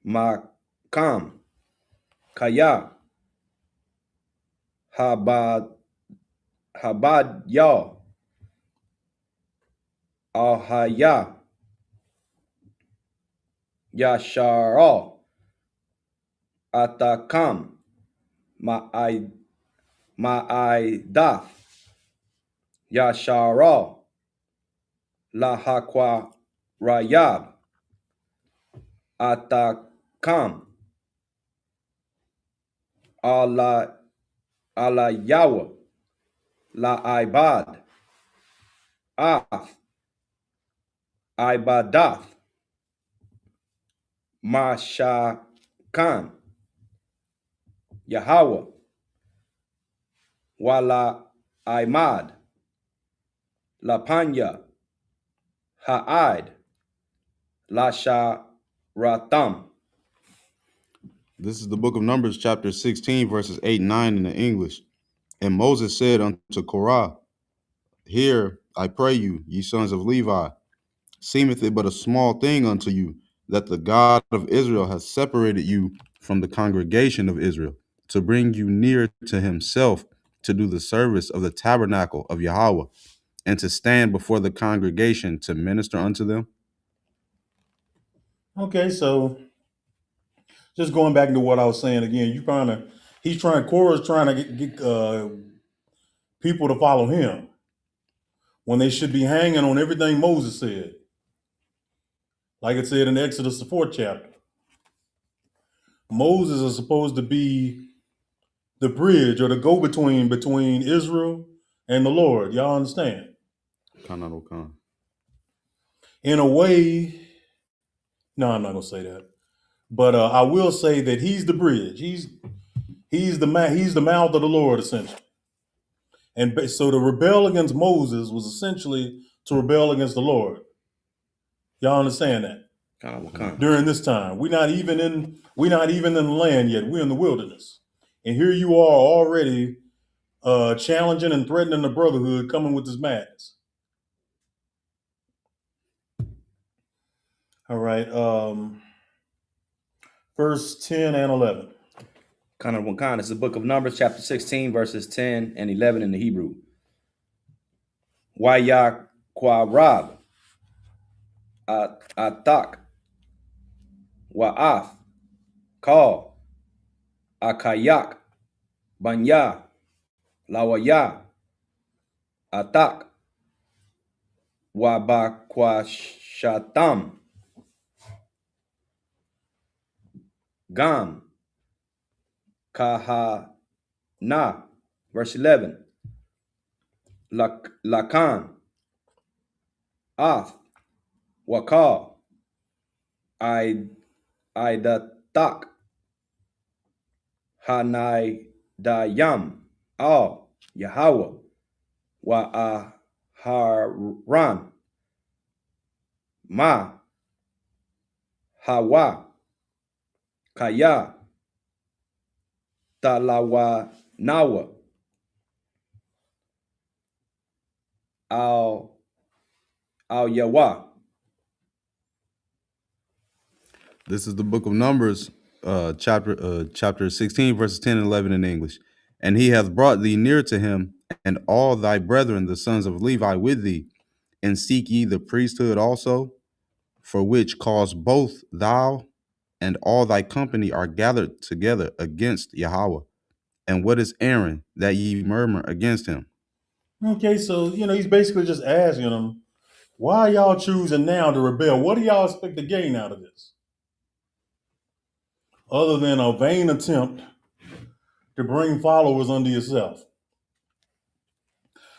C: Makam Kaya Habad Ya Ahaya Yashara Atakam Ma'aidath Yashara Lahakwa Rayab Atakam Ala Yawa La Ibad Af Ibadath Mashakan Yahweh Wala Imad Lapanya Ha'id Lasha Ratam.
B: This is the book of Numbers, chapter 16, verses 8 and 9 in the English. And Moses said unto Korah, Hear, I pray you, ye sons of Levi, seemeth it but a small thing unto you, that the God of Israel hath separated you from the congregation of Israel, to bring you near to himself, to do the service of the tabernacle of Yahweh, and to stand before the congregation to minister unto them.
A: Okay, so just going back to what I was saying again, Korah's trying to get people to follow him when they should be hanging on everything Moses said. Like it said in Exodus, the 4th chapter. Moses is supposed to be the bridge or the go-between between Israel and the Lord. Y'all understand? In a way, no, I'm not gonna say that. But I will say that he's the bridge. He's the mouth of the Lord, essentially. And so to rebel against Moses was essentially to rebel against the Lord. Y'all understand that? During this time, we're not even in the land yet. We're in the wilderness, and here you are already challenging and threatening the brotherhood, coming with this madness. All right, verse 10 and 11.
C: This is the book of Numbers, chapter 16, verses 10 and 11 in the Hebrew. Wayakwarab Atak Wa'af Kal Akayak Banya Lawaya Atak Wabakwashatam Gam Kahana. Verse 11. Lakan Ath Wakal Idatak Hanai Dayam Al Yahweh Wa Aharan Ma, Hawa, Kaya, Talawa, Nawa, Al Yawa.
B: This is the book of Numbers, chapter 16, verses 10 and 11 in English. And he hath brought thee near to him, and all thy brethren, the sons of Levi, with thee, and seek ye the priesthood also, for which cause both thou and all thy company are gathered together against Yahweh. And what is Aaron, that ye murmur against him?
A: Okay, so he's basically just asking them, why are y'all choosing now to rebel? What do y'all expect to gain out of this? Other than a vain attempt to bring followers unto yourself.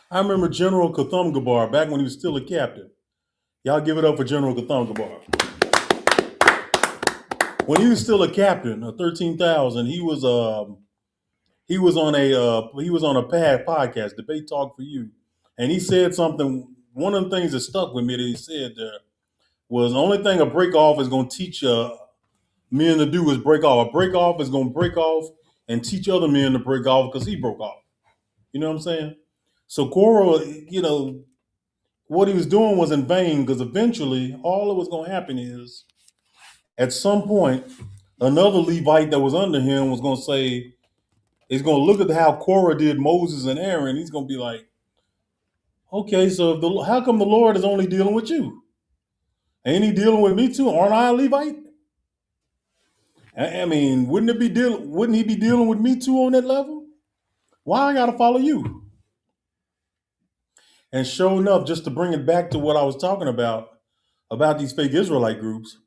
A: I remember General Kathumgabar back when he was still a captain. Y'all give it up for General Kathumgabar. When he was still a captain of 13,000, he was on a podcast, Debate Talk for You, and he said something. One of the things that stuck with me that he said there was the only thing a break off is going to teach men to do is break off. A break off is going to break off and teach other men to break off because he broke off. You know what I'm saying? So Korah, what he was doing was in vain because eventually all that was going to happen is at some point, another Levite that was under him was going to say, he's going to look at how Korah did Moses and Aaron. He's going to be like, okay, so how come the Lord is only dealing with you? Ain't he dealing with me too? Aren't I a Levite? I mean, wouldn't he be dealing with me too on that level? Why I got to follow you? And sure enough, just to bring it back to what I was talking about these fake Israelite groups,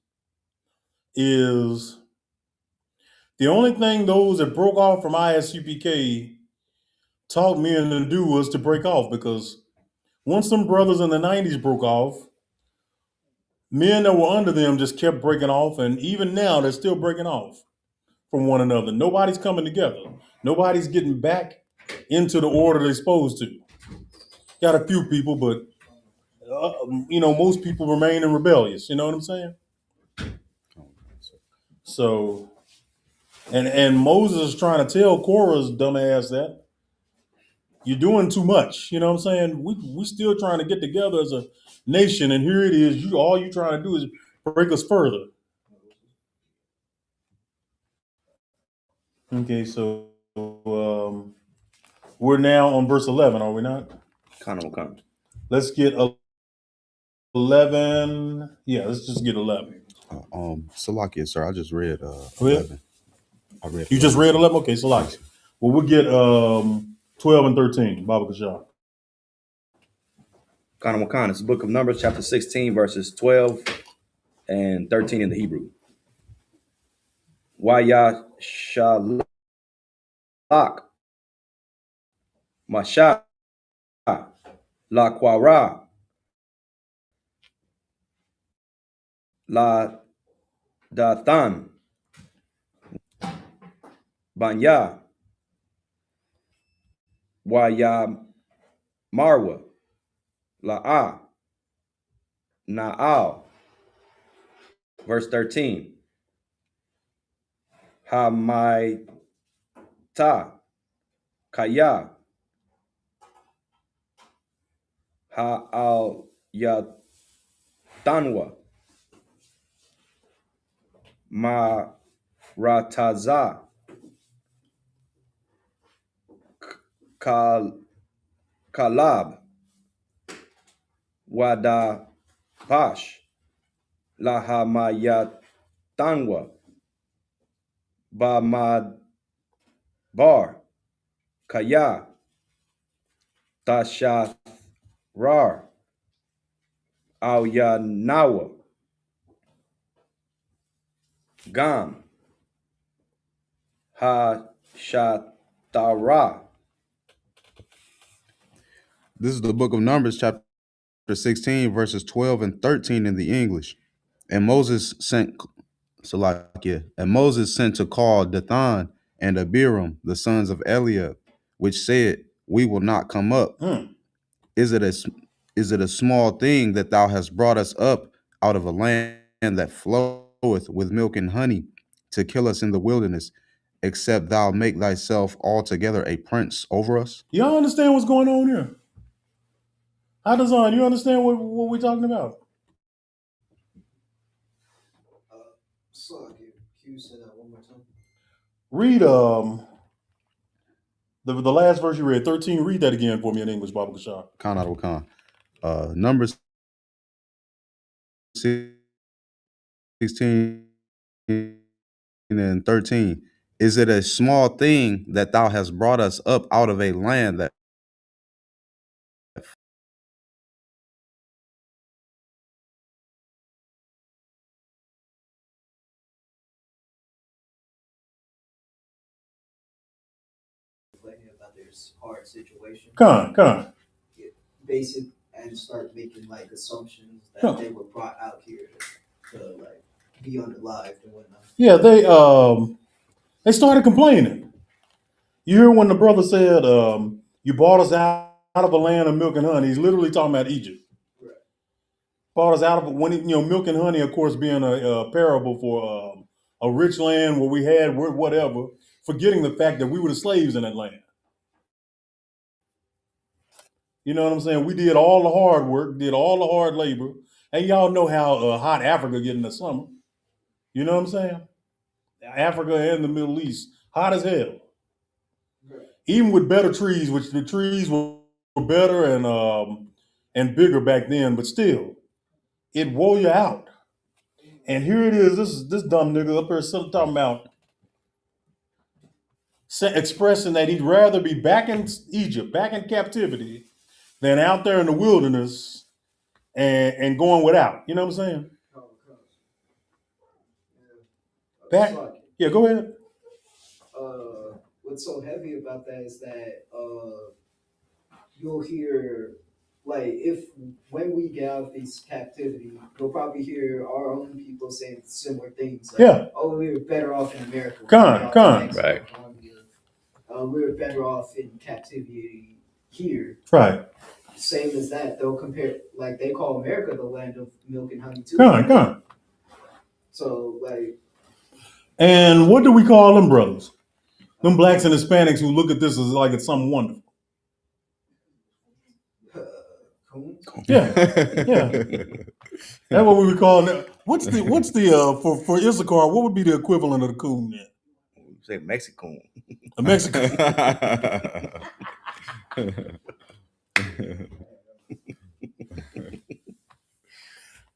A: is the only thing those that broke off from ISUPK taught men to do was to break off, because once some brothers in the 90s broke off, men that were under them just kept breaking off, and even now they're still breaking off from one another. Nobody's coming together. Nobody's getting back into the order they're supposed to. Got a few people, but most people remain in rebellious. You know what I'm saying? So, and Moses is trying to tell Korah's dumbass that you're doing too much. You know what I'm saying? We still trying to get together as a nation, and here it is. All you trying to do is break us further. Okay, so we're now on verse 11, are we not?
C: Kind of.
A: Let's get 11. Yeah, let's just get 11.
B: Salakia, sir, I just read 11. I read.
A: You just read 11? Okay, Salakia. Well, we'll get 12 and 13. Baba Kashah.
C: Kana Wakan. It's the book of Numbers, chapter 16, verses 12 and 13 in the Hebrew. Waya Shalak Masha La Quara La Dathan Banya Waya Marwa La'a Na'al. Verse 13. Hamaita Kaya Ha'al Yatanwa Marataza Kalab Wada Pash Lahamayatanwa Bamad Bar Kaya Tashath Rar Awyanawa Gam Ha-Shatara.
B: This is the book of Numbers, chapter 16, verses 12 and 13 in the English. And Moses sent to call Dathan and Abiram, the sons of Eliab, which said, we will not come up. Is it a small thing that thou hast brought us up out of a land that floweth with milk and honey to kill us in the wilderness, except thou make thyself altogether a prince over us?
A: Y'all understand what's going on here? Hadazan, you understand what we're talking about?
D: So, can you say that one more time?
A: Read the last verse you read, 13. Read that again for me in English, Baba Kashar.
B: Khan out of Khan. Numbers 16 and 13. Is it a small thing that thou hast brought us up out of a land that
D: About their hard situation.
A: Khan.
D: Basic and start making like assumptions that they were brought out here to like be unalived and whatnot.
A: Yeah, they started complaining. You hear when the brother said, "You brought us out of a land of milk and honey." He's literally talking about Egypt.
D: Right.
A: Brought us out of milk and honey, of course, being a parable for a rich land where we had whatever, forgetting the fact that we were the slaves in that land. You know what I'm saying? We did all the hard work, did all the hard labor, and y'all know how hot Africa get in the summer. You know what I'm saying? Africa and the Middle East, hot as hell. Right. Even with better trees, which the trees were better and bigger back then, but still, it wore you out. And here it is. This dumb nigga up here still talking about expressing that he'd rather be back in Egypt, back in captivity, than out there in the wilderness and going without. You know what I'm saying? Back. Yeah, go ahead.
D: What's so heavy about that is that you'll hear, like, when we get out of this captivity, you'll probably hear our own people saying similar things. Like,
A: yeah.
D: Oh, we were better off in America.
A: Con.
D: Right. We were better off in captivity here.
A: Right.
D: Same as that, they'll compare, like, they call America the land of milk and honey too.
A: Con.
D: So, like.
A: And what do we call them brothers? Them blacks and Hispanics who look at this as like it's something wonderful. Yeah. That's what we would call it. What's the for Issachar? What would be the equivalent of the coon then?
C: Say Mexican.
A: A Mexican.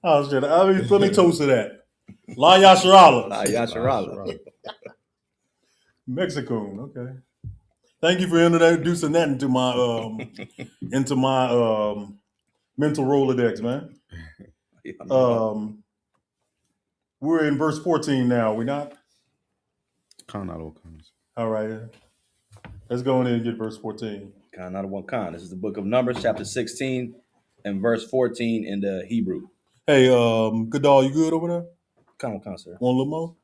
A: Oh shit! Let me toast to that. La Yasharala.
C: La Yasharala.
A: Mexican. Okay. Thank you for introducing that into my mental Rolodex, man. We're in verse 14 now. We not? All right. Let's go in and get verse 14.
C: This is the book of Numbers, chapter 16 and verse 14 in the Hebrew.
A: Hey, good dog, you good over there?
C: Khan, sir.
A: Want a little more?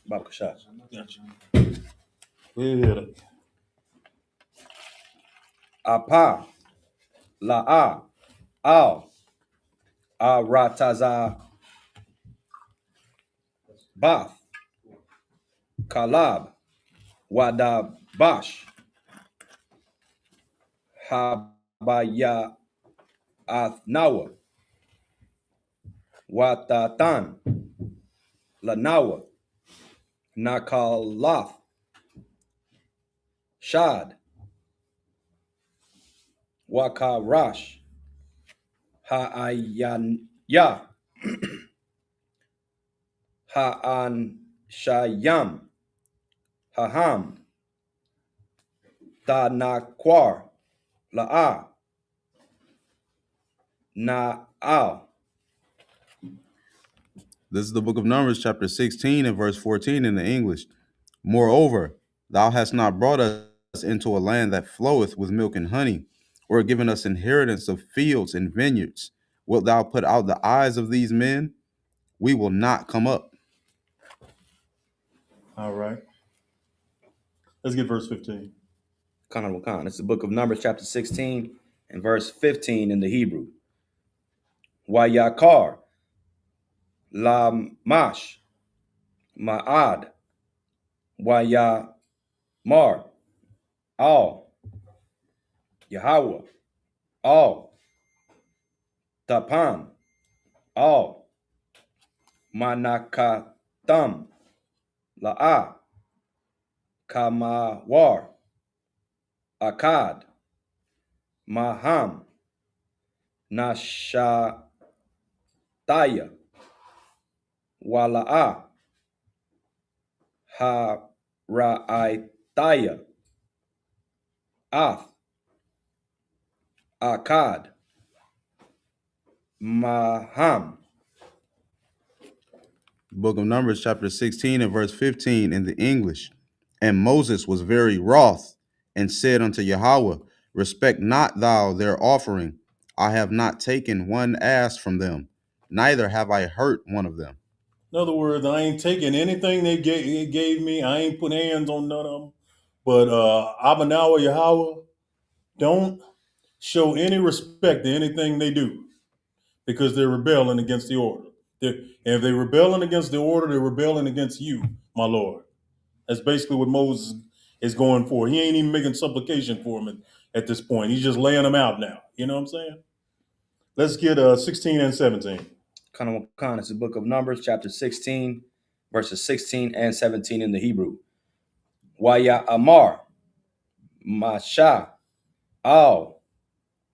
C: Baba Kashash.
A: Gotcha. We'll hit it.
C: Apa, La'a, Al, Arataza, Bath, Kalab, Wadabash, Habaya, Athnawa, Watatan, Lanawa, Nakalath, Shad, Wakarash, Ha'ayanya, Ha'anshayam, Haham, Tanakwar, La'a, Na'al.
B: This is the book of Numbers, chapter 16 and verse 14 in the English. Moreover, thou hast not brought us into a land that floweth with milk and honey, or given us inheritance of fields and vineyards. Wilt thou put out the eyes of these men? We will not come up.
A: All right. Let's get verse 15.
C: Khan. It's the book of Numbers, chapter 16 and verse 15 in the Hebrew. Wayakar, La Mash, Ma'ad, Waya Mar, Al, Yahweh, Al, Tapan, Al, Manakatam, La'a, Kamawar, Akkad, Maham, Nashataya, Wala'a, Hara'aitaya, Ath, Akkad, Maham.
B: Book of Numbers, chapter 16 and verse 15 in the English. And Moses was very wroth and said unto Yahweh, respect not thou their offering. I have not taken one ass from them, neither have I hurt one of them.
A: In other words, I ain't taking anything they gave me. I ain't put hands on none of them. But Abanawa Yahweh, don't show any respect to anything they do because they're rebelling against the order. And if they're rebelling against the order, they're rebelling against you, my Lord. That's basically what Moses is going for. He ain't even making supplication for them at this point. He's just laying them out now. You know what I'm saying? Let's get 16 and 17.
C: Khan, it's the book of Numbers, chapter 16, verses 16 and 17 in the Hebrew. Waya Amar, Masha, Al,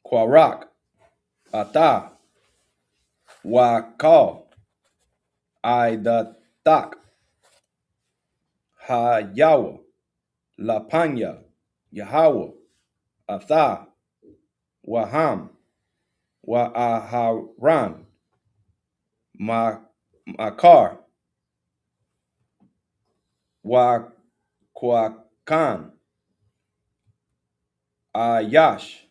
C: Kwarak, Ata, Wakal, Aidatak, Hayawa, Lapanya, Yahweh, Atha, Waham, Wa'aharan, Makar, Wakwakan, Ayash,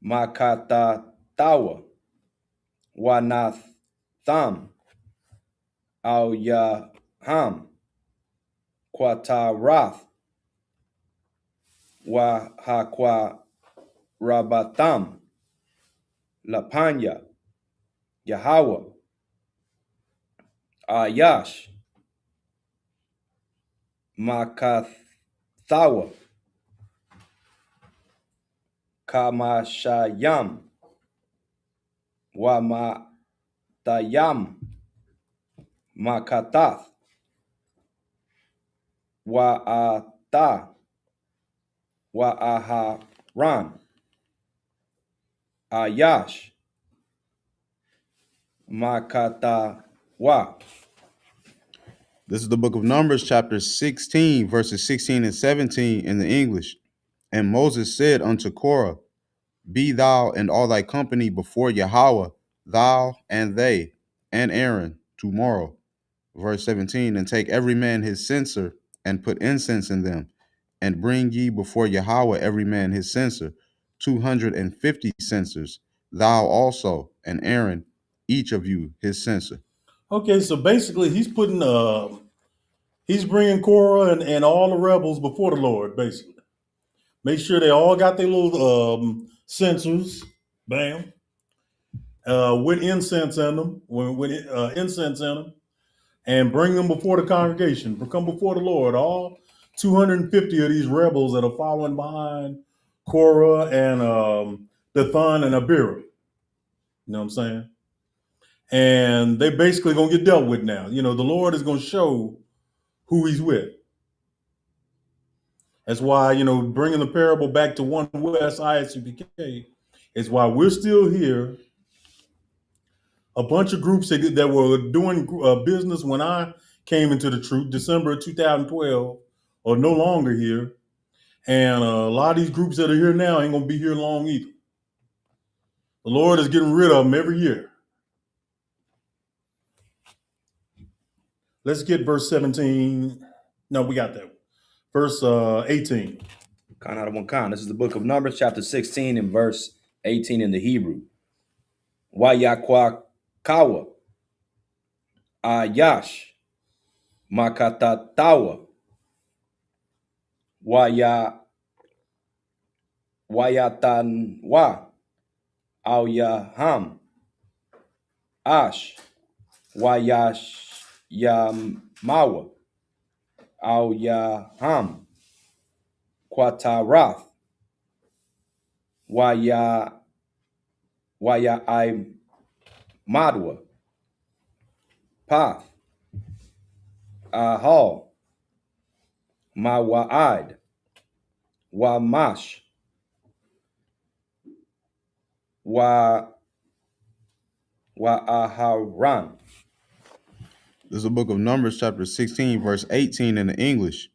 C: Makatatawa, Wanatham, Awyaham, Quatarath, Wahakwa Rabatham, Lapanya, Yahweh, Ayash, Makathawa, Kamashayam, Wamatayam, Makatath, Wa'ata, Wa'aharan, Ayash, Makatawa.
B: This is the book of Numbers, chapter 16, verses 16 and 17 in the English. And Moses said unto Korah, be thou and all thy company before Yahweh, thou and they, and Aaron, tomorrow. Verse 17, and take every man his censer, and put incense in them, and bring ye before Yahweh every man his censer, 250 censers, thou also, and Aaron, each of you his censer.
A: Okay, so basically he's bringing Korah and all the rebels before the Lord, basically. Make sure they all got their little censers, bam, with incense in them, incense in them, and bring them before the congregation. Come before the Lord. All 250 of these rebels that are following behind Korah and Dathan and Abiram. You know what I'm saying? And they basically gonna get dealt with now. You know, the Lord is gonna show who he's with. That's why, you know, bringing the parable back to One West ISUPK is why we're still here. A bunch of groups that were doing business when I came into the truth, December of 2012, are no longer here. And a lot of these groups that are here now ain't going to be here long either. The Lord is getting rid of them every year. Let's get verse 17. No, we got that. Verse 18.
C: Khan. This is the book of Numbers, chapter 16 and verse 18 in the Hebrew. Wayakwakawa, Ayash, Makatatawa, Wayatanwa, Awyaham, Ash, Yamawa, Al Yaham, Quatarath, Waya I Madwa, Path, Ahal, Mawa'ad, Wamash, Wa'aharan.
B: This is the book of Numbers, chapter 16, verse 18 in the English.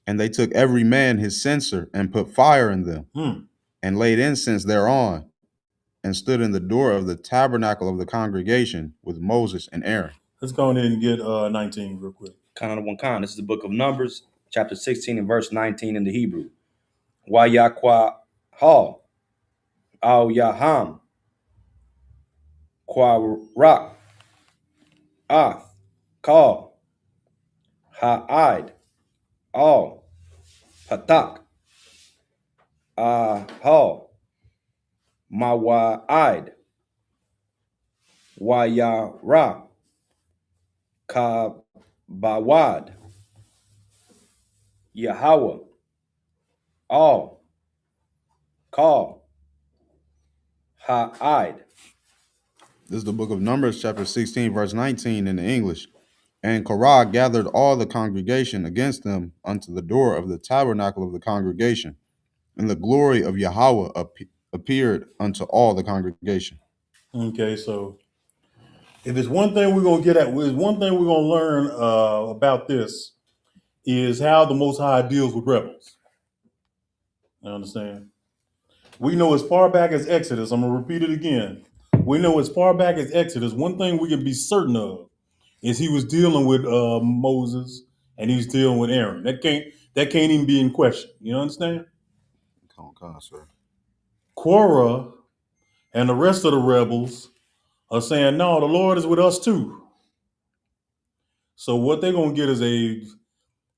B: And they took every man his censer and put fire in them and laid incense thereon and stood in the door of the tabernacle of the congregation with Moses and Aaron.
A: Let's go ahead and get 19 real quick.
C: This is the book of Numbers, chapter 16 and verse 19 in the Hebrew. Wayakwa Hal, Al Yaham, Kwarak, Ath, Kal, Ha'id, Al, Patak, Ahal, Mawa'id, Wayara, Kabawad, Yahweh, Al, Kal, Ha'id.
B: This is the book of Numbers, chapter 16, verse 19 in the English. And Korah gathered all the congregation against them unto the door of the tabernacle of the congregation, and the glory of Yahweh appeared unto all the congregation.
A: Okay, so if there's one thing we're going to get at, there's one thing we're going to learn about this is how the Most High deals with rebels. You understand? We know as far back as Exodus, I'm going to repeat it again. We know as far back as Exodus, one thing we can be certain of is he was dealing with Moses and he was dealing with Aaron. That can't even be in question. You understand?
B: Come on, sir.
A: Korah and the rest of the rebels are saying, no, the Lord is with us too. So what they're going to get is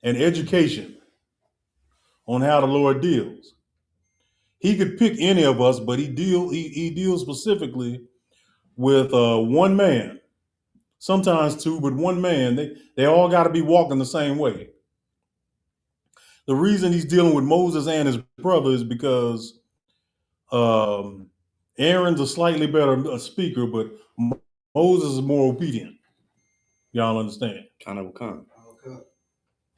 A: an education on how the Lord deals. He could pick any of us, but he deals specifically with one man, sometimes two, but one man. They all got to be walking the same way. The reason he's dealing with Moses and his brother is because Aaron's a slightly better speaker, but Moses is more obedient. Y'all understand?
C: Kind of come.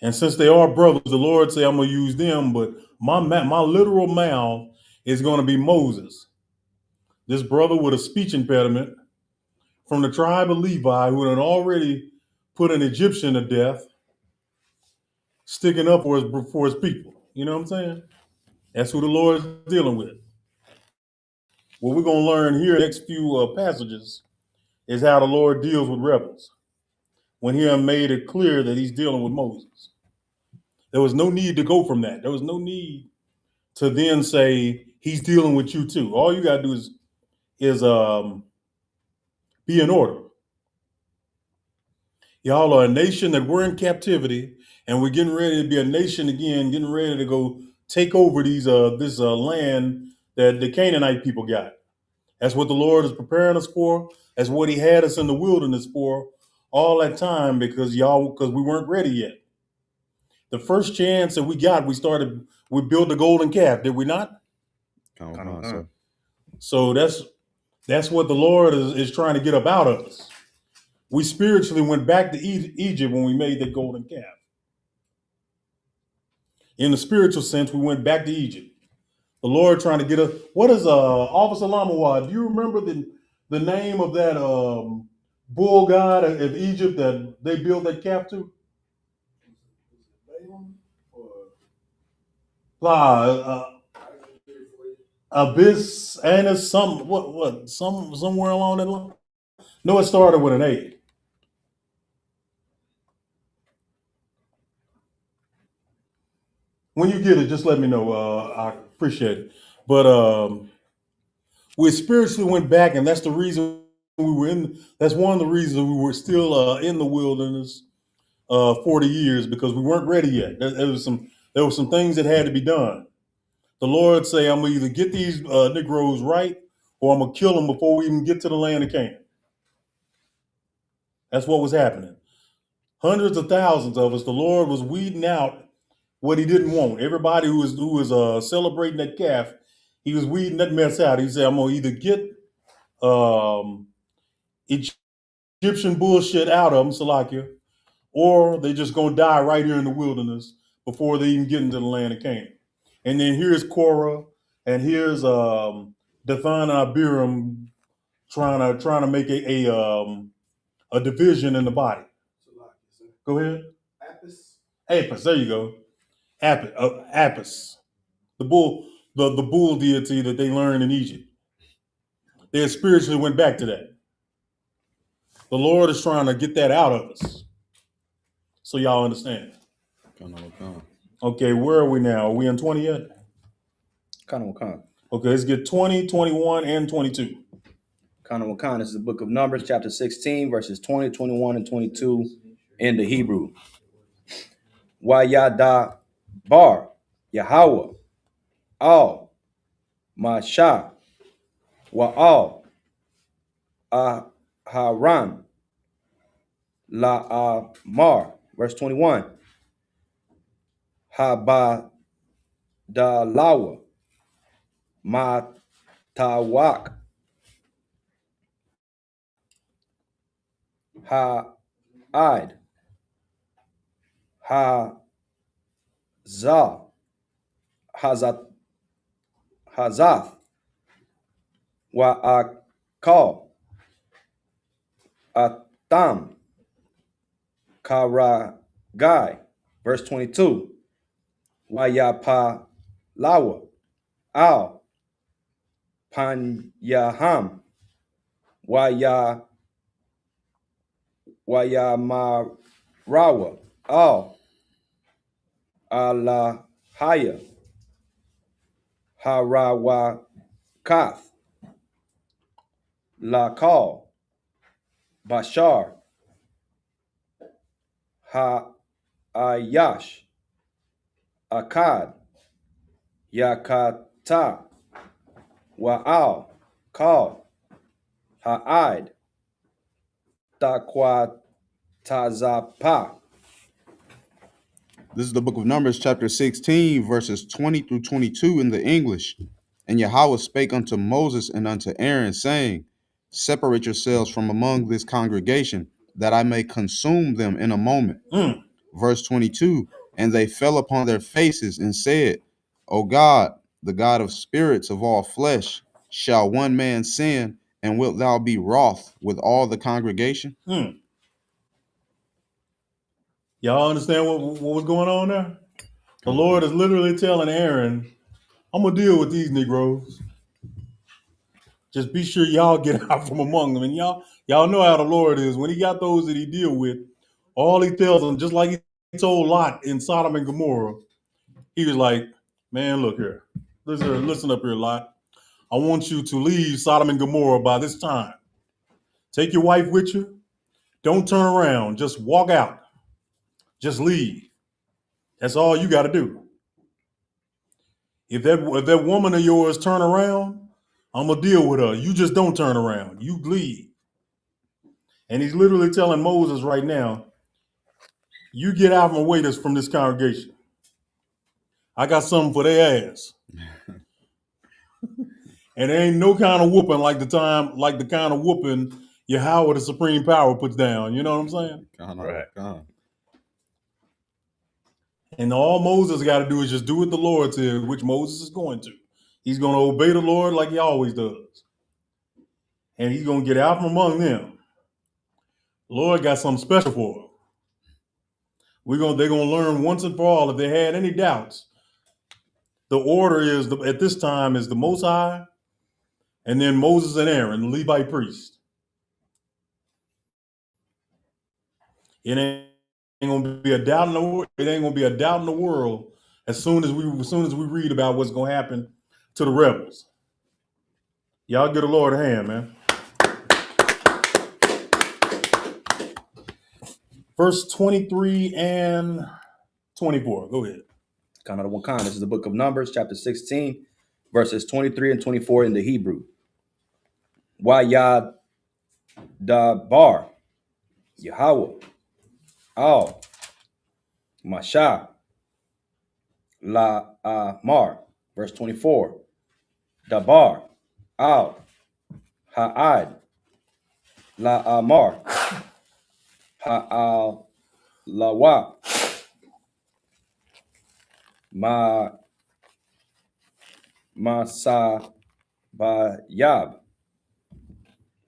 A: And since they are brothers, the Lord say I'm going to use them, but my literal mouth is going to be Moses. This brother with a speech impediment from the tribe of Levi who had already put an Egyptian to death, sticking up for his people. You know what I'm saying? That's who the Lord is dealing with. What we're going to learn here in the next few passages is how the Lord deals with rebels. When he made it clear that he's dealing with Moses. There was no need to go from that. There was no need to then say he's dealing with you too. All you gotta do is be in order. Y'all are a nation that we're in captivity, and we're getting ready to be a nation again, getting ready to go take over this land that the Canaanite people got. That's what the Lord is preparing us for. That's what he had us in the wilderness for all that time because we weren't ready yet. The first chance that we got, we built the golden calf, did we not?
B: Come on, sir.
A: So that's what the Lord is trying to get up out of us. We spiritually went back to Egypt when we made the golden calf. In the spiritual sense, we went back to Egypt. The Lord trying to get us. What is Officer Lamawad? Do you remember the name of that bull god of Egypt that they built that calf to? Abyss and somewhere along that line. No, it started with an A. When you get it, just let me know. I appreciate it. But we spiritually went back, and that's the reason we were in. That's one of the reasons we were still in the wilderness 40 years because we weren't ready yet. There were some things that had to be done. The Lord say, I'm gonna either get these Negroes right, or I'm gonna kill them before we even get to the land of Canaan. That's what was happening. Hundreds of thousands of us, the Lord was weeding out what he didn't want. Everybody who was celebrating that calf, he was weeding that mess out. He said, I'm going to either get Egyptian bullshit out of them, Salakia, or they just going to die right here in the wilderness before they even get into the land of Canaan. And then here's Korah, and here's Dathan and Abiram trying to make a division in the body. Go ahead. Apis, there you go. Apis, the bull deity that they learned in Egypt. They spiritually went back to that. The Lord is trying to get that out of us, so y'all understand. Okay, where are we now? Are we in 20 yet? Okay, let's get 20, 21, and 22.
C: This is the book of Numbers, chapter 16, verses 20, 21, and 22 in the Hebrew. Wayada bar Yahweh al Masha wa al Aharan la Amar. Verse 21. Habadalawa Matawak Ha'id Hazath wa Akal Atam Karagai. Verse 22. Wayapa Lawa Al Panyaham Wayamarawa Al Alahaya Harawakath Lakal Bashar Ha'ayash Akkad Yakata Wa'al Kal Ha'id Takwatazapa.
B: This is the book of Numbers, chapter 16, verses 20 through 22 in the English. And Yahweh spake unto Moses and unto Aaron, saying, Separate yourselves from among this congregation, that I may consume them in a moment. Verse 22, and they fell upon their faces and said, O God, the God of spirits of all flesh, shall one man sin, and wilt thou be wroth with all the congregation?
A: Y'all understand what was going on there? The Lord is literally telling Aaron, I'm going to deal with these Negroes. Just be sure y'all get out from among them. And y'all know how the Lord is. When he got those that he deal with, all he tells them, just like he told Lot in Sodom and Gomorrah, he was like, man, look here. Listen up here, Lot. I want you to leave Sodom and Gomorrah by this time. Take your wife with you. Don't turn around. Just walk out. Just leave. That's all you got to do. If that woman of yours turn around, I'm going to deal with her. You just don't turn around. You leave. And he's literally telling Moses right now, you get out from this congregation. I got something for their ass. And there ain't no kind of whooping like the kind of whooping Yahweh, the supreme power, puts down. You know what I'm saying?
B: Right.
A: And all Moses got to do is just do what the Lord said, which Moses is going to. He's going to obey the Lord like he always does. And he's going to get out from among them. The Lord got something special for them. They're going to learn once and for all, if they had any doubts, the order is, at this time, is the Most High, and then Moses and Aaron, the Levite priest. It ain't gonna be a doubt in the world. It ain't gonna be a doubt in the world as soon as we read about what's gonna happen to the rebels. Y'all get the Lord a hand, man. Verse 23 and 24. Go ahead.
C: This is the book of Numbers, chapter 16, verses 23 and 24 in the Hebrew. Wayad da bar Yahweh, Al, Masha, La Mar, verse 24. Dabar, Al, Ha'ad, La Amar, Ha'al, Lawa, Masabayab,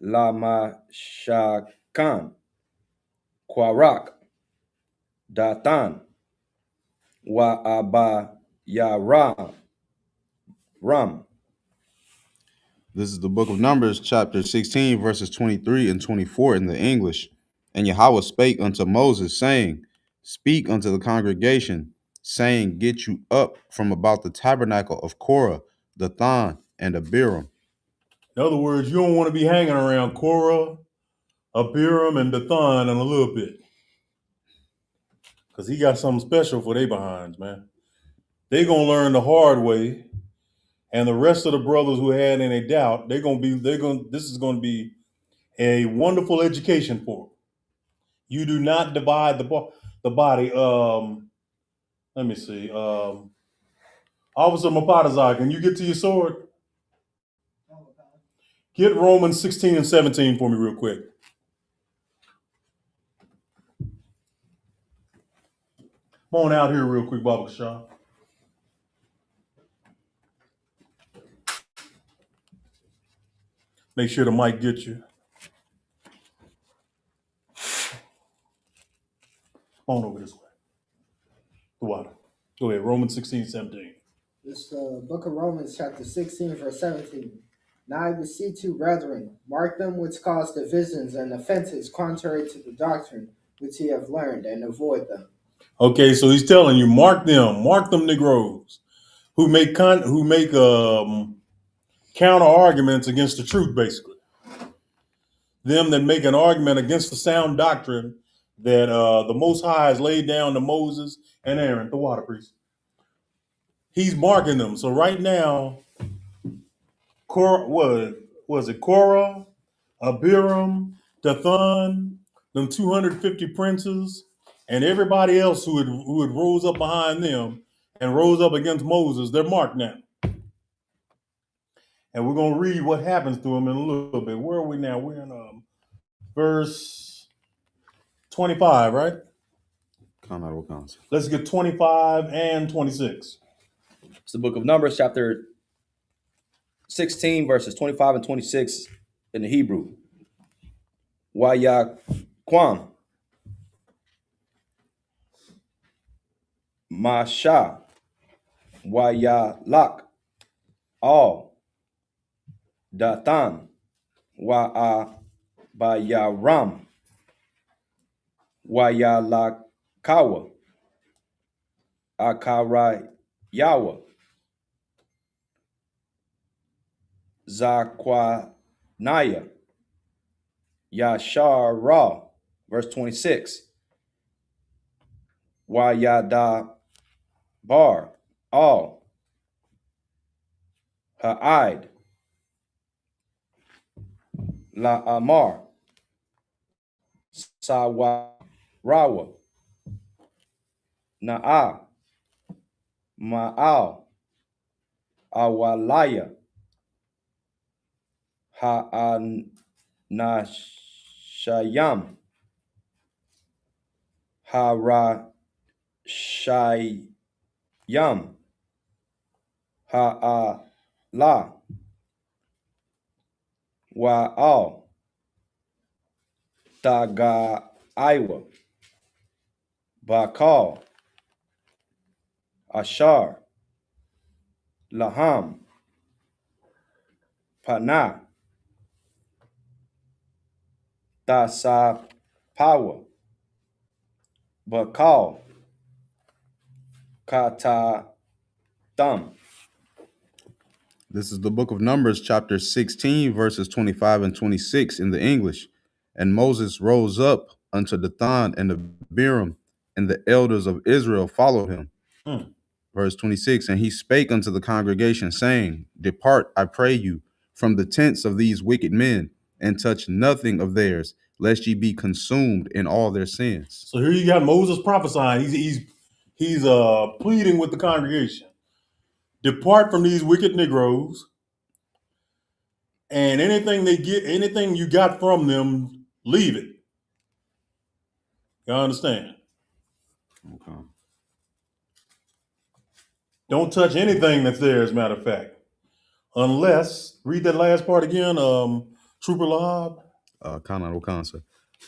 C: La Mashakan, Kwarak, Datan, Wa'abayaram, Ram.
B: This is the book of Numbers, chapter 16, verses 23 and 24 in the English. And Yahweh spake unto Moses, saying, Speak unto the congregation, saying, Get you up from about the tabernacle of Korah, Dathan, and Abiram.
A: In other words, you don't want to be hanging around Korah, Abiram, and Dathan in a little bit. Because he got something special for they behinds, man. They going to learn the hard way. And the rest of the brothers who had any doubt, this is going to be a wonderful education for them. You do not divide the body. Let me see. Officer Mapatazar, can you get to your sword? Get Romans 16 and 17 for me real quick. Come on out here real quick, Baba Shah. Make sure the mic gets you. Come on over this way. The water. Go ahead, Romans 16, 17.
E: This book of Romans, chapter 16, verse 17. Now I beseech you, brethren, mark them which cause divisions and offenses contrary to the doctrine which ye have learned, and avoid them.
A: Okay, so he's telling you, mark them Negroes who make counter arguments against the truth, basically. Them that make an argument against the sound doctrine that the Most High has laid down to Moses and Aaron, the water priest. He's marking them. So right now, Korah, Abiram, Dathan, them 250 princes, and everybody else who had rose up behind them and rose up against Moses, they're marked now. And we're going to read what happens to them in a little bit. Where are we now? We're in verse 25, right? Let's get 25 and 26.
C: It's the book of Numbers, chapter 16, verses 25 and 26 in the Hebrew. Wayaquam, Masha, Wayalak, Al, Dathan, Wa'abayaram, Wayalakawa, Akarayawa, Zakwanaya, Yashara, verse 26. Wayadabar, Al, Ha'id, La Amar, Sawarawa, Na'a, Ma'al, Awalaya, Ha'anashayam, Harashayam, Ha'ala, Wa'al, Tagaiwa, Bakal, Ashar, Laham, Panah, Tasa Power, Bakal, Kata Thumb.
B: This is the book of Numbers, chapter 16, verses 25 and 26 in the English. And Moses rose up unto Dathan and Abiram, and the elders of Israel followed him. Verse 26, and he spake unto the congregation, saying, Depart, I pray you, from the tents of these wicked men, and touch nothing of theirs, lest ye be consumed in all their sins.
A: So here you got Moses prophesying. He's pleading with the congregation. Depart from these wicked Negroes, and anything you got from them, leave it. You understand?
B: Okay.
A: Don't touch anything that's there, as a matter of fact. Unless, read that last part again, Trooper Lob.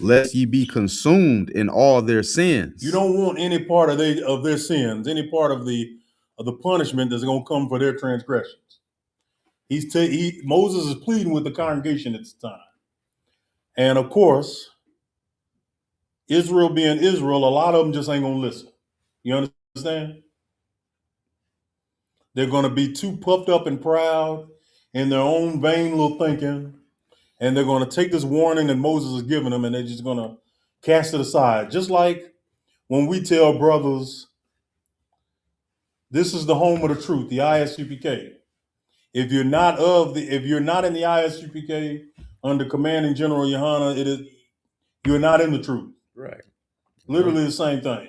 B: Lest ye be consumed in all their sins.
A: You don't want any part of their sins, any part of the punishment that's going to come for their transgressions. Moses is pleading with the congregation at this time. And of course, Israel being Israel, a lot of them just ain't going to listen. You understand? They're going to be too puffed up and proud in their own vain little thinking. And they're going to take this warning that Moses is giving them and they're just going to cast it aside. Just like when we tell brothers, this is the home of the truth, the ISUPK. If you're not in the ISUPK under Commanding General Yohana, you're not in the truth.
C: Right.
A: Literally the same thing.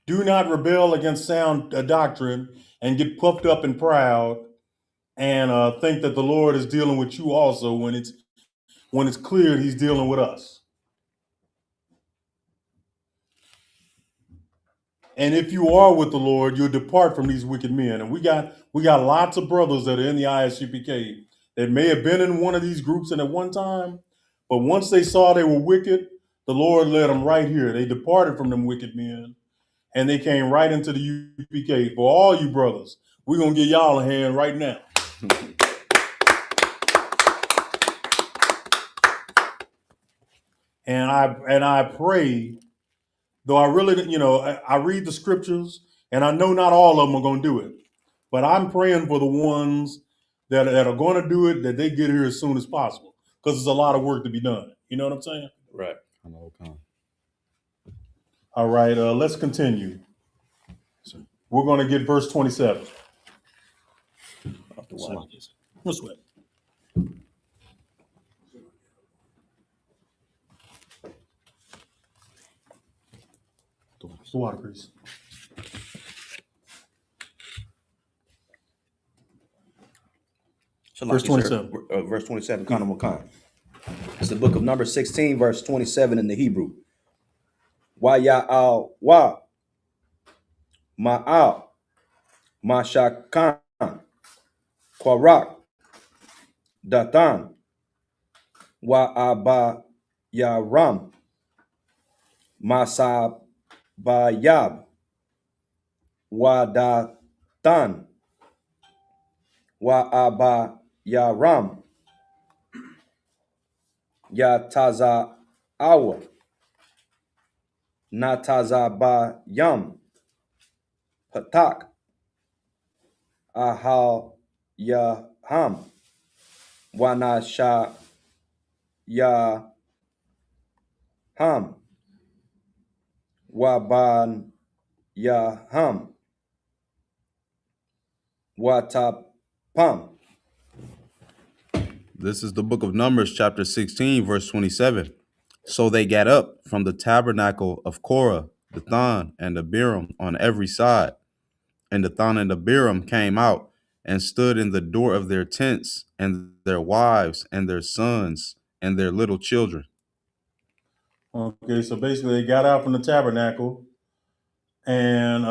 A: Do not rebel against sound doctrine and get puffed up and proud and think that the Lord is dealing with you also when it's clear He's dealing with us. And if you are with the Lord, you'll depart from these wicked men. And we got lots of brothers that are in the ISUPK that may have been in one of these groups at one time, but once they saw they were wicked, the Lord led them right here. They departed from them wicked men, and they came right into the UPK. For all you brothers, we're gonna give y'all a hand right now. And I pray. Though I really, I read the scriptures and I know not all of them are going to do it, but I'm praying for the ones that are going to do it, that they get here as soon as possible, because there's a lot of work to be done. You know what I'm saying?
C: Right.
A: All right, let's continue. We're going to get verse 27. What's that? The water, please. Verse 27.
C: Verse 27, Kana Makan. It's the book of Numbers 16, verse 27 in the Hebrew. Wa ya al wa ma'al mashakan kwarak datan wa aba yaram masabayab wa datan wa aba yaram yataza awa natazabayam patak ahal yaham wanasha yaham waban yaham watapam.
B: This is the book of Numbers, chapter 16, verse 27. So they got up from the tabernacle of Korah, Dathan, and Abiram on every side. And Dathan and Abiram came out and stood in the door of their tents, and their wives and their sons and their little children.
A: Okay, so basically they got out from the tabernacle and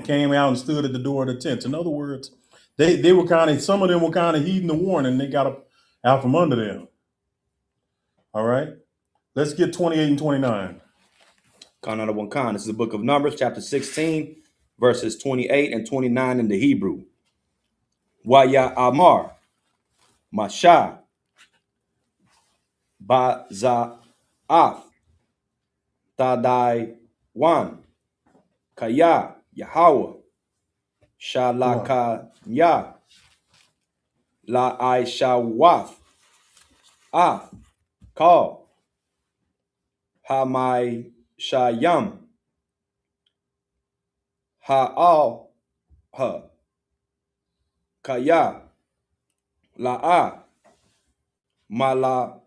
A: came out and stood at the door of the tents. In other words, they were some of them were kind of heeding the warning. They got up out from under them. All right, let's get 28 and 29.
C: Kana Wankan. This is the book of Numbers, chapter 16, verses 28 and 29 in the Hebrew. Waya Amar Masha Baza'af Tadai Wan Kaya Yahweh Shalakaya La Aishawath Af Kal Hamai Shayam Ha'al Ha Kaya La'a Malabaya.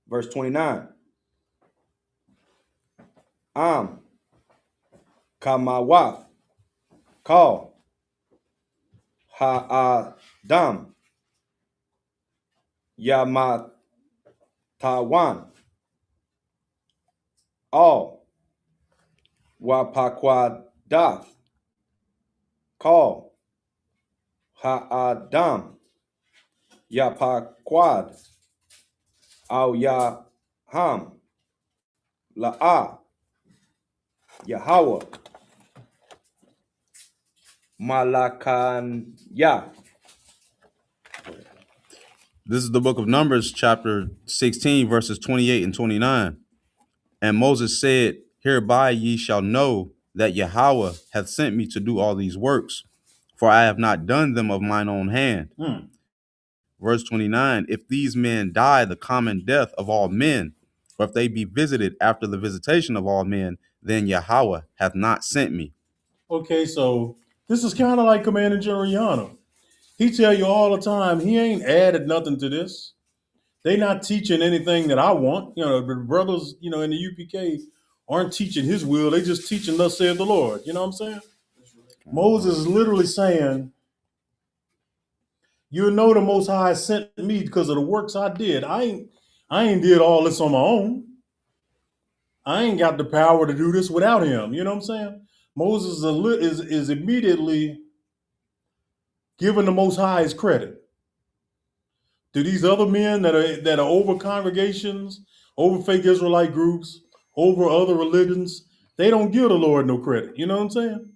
C: Verse 29. Kamawath. Call. Ha'adam. Yamatawan. All. Wapakwadath. Call. Ha'adam. Yapakwad. Al Yaham. La'ah. Yahweh. Malakanya.
B: This is the book of Numbers, chapter 16, verses 28 and 29. And Moses said, hereby ye shall know that Yahweh hath sent me to do all these works, for I have not done them of mine own hand. Verse 29, if these men die the common death of all men, or if they be visited after the visitation of all men, then Yahweh hath not sent me.
A: Okay, so this is kind of like Commander General Yano. He tell you all the time he ain't added nothing to this. They not teaching anything that I want. The brothers, in the UPK aren't teaching his will. They just teaching thus saith the Lord. You know what I'm saying? Moses is literally saying, you know the Most High sent me because of the works I did. I ain't did all this on my own. I ain't got the power to do this without him. You know what I'm saying? Moses is immediately giving the Most High his credit. Do these other men that are over congregations, over fake Israelite groups, over other religions, they don't give the Lord no credit. You know what I'm saying?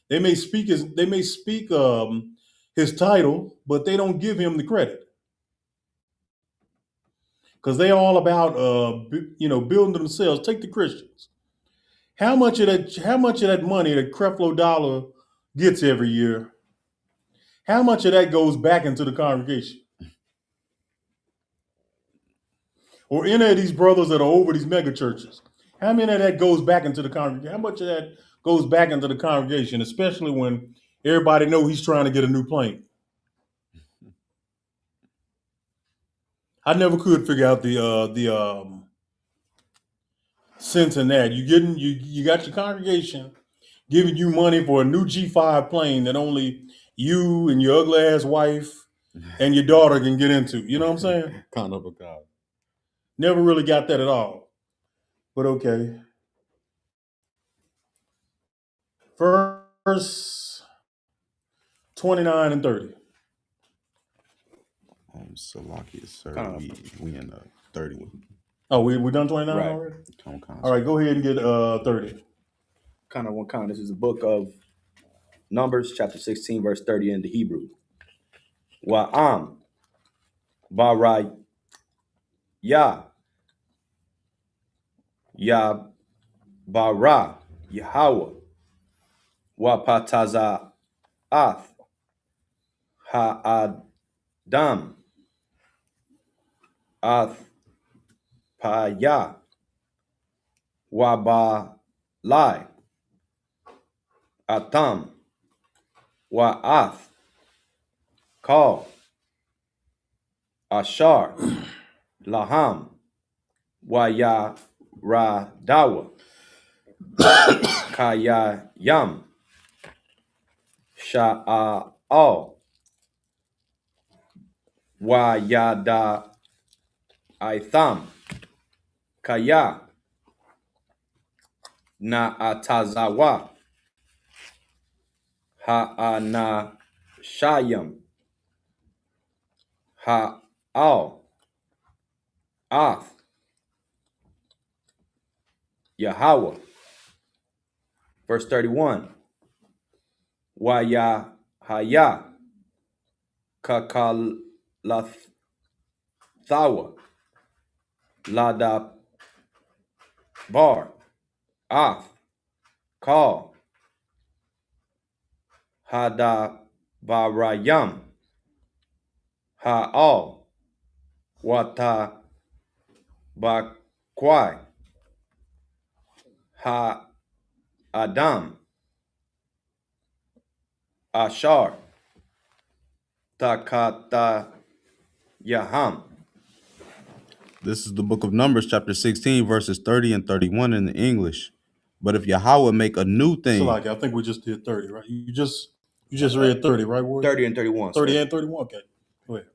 A: They may speak his title, but they don't give him the credit because they all about building themselves. Take the Christians. How much of that money that Creflo Dollar gets every year? How much of that goes back into the congregation? Or any of these brothers that are over these mega churches? How many of that goes back into the congregation? How much of that goes back into the congregation, especially when everybody know he's trying to get a new plane? I never could figure out the sense in that. You got your congregation giving you money for a new G5 plane that only you and your ugly ass wife and your daughter can get into. You know what I'm saying?
B: Kind of a God.
A: Never really got that at all. But okay. Verse 29 and 30.
B: Salakia, sir. We in 30.
A: Oh, we done 29
C: Right.
A: already? All right, go ahead and get 30.
C: This is the book of Numbers, chapter 16, verse 30 in the Hebrew. Wa'am bara ya bara Yahweh wa pataza'ath ha'adam ath paya wa balai atam wa ath call ashar laham wa ya radawa kaya yam sha'al wa yada itham kaya na atazawa ha'ana shayam ha'al ath Yahweh. Verse 31. Wa ya haya kakalathawa lada bar ath call hada barayam ha'al wata bakwai ha adam Ashar. Takata Yaham.
B: This is the book of Numbers, chapter 16, verses 30 and 31 in the English. But if Yahweh make a new thing.
A: So like I think we just did 30, right? You just read 30, right, Ward?
C: 30 and 31.
A: 30
C: sir.
A: and 31. Okay. Go ahead.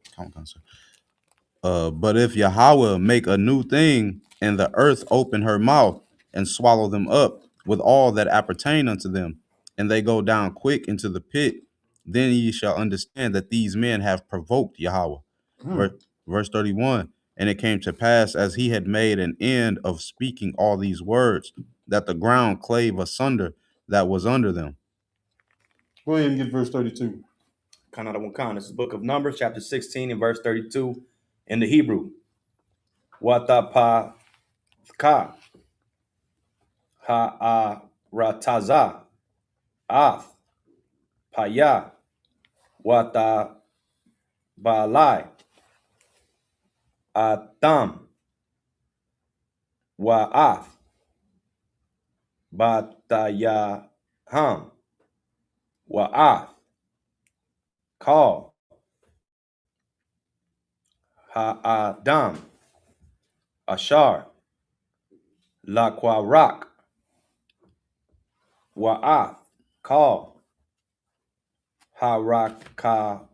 B: But if Yahweh make a new thing, and the earth open her mouth and swallow them up with all that appertain unto them, and they go down quick into the pit, then ye shall understand that these men have provoked Yahweh. Verse 31. And it came to pass, as he had made an end of speaking all these words, that the ground clave asunder that was under them.
A: Go ahead and get verse 32.
C: Kanada Wakan. This is the book of Numbers, chapter 16 and verse 32 in the Hebrew. Watapa ka ha'arataza ath paya wata balai atam wa'ath batayaham wa'ath call ha'adam ashar lakwarak wa'ath call harakawash.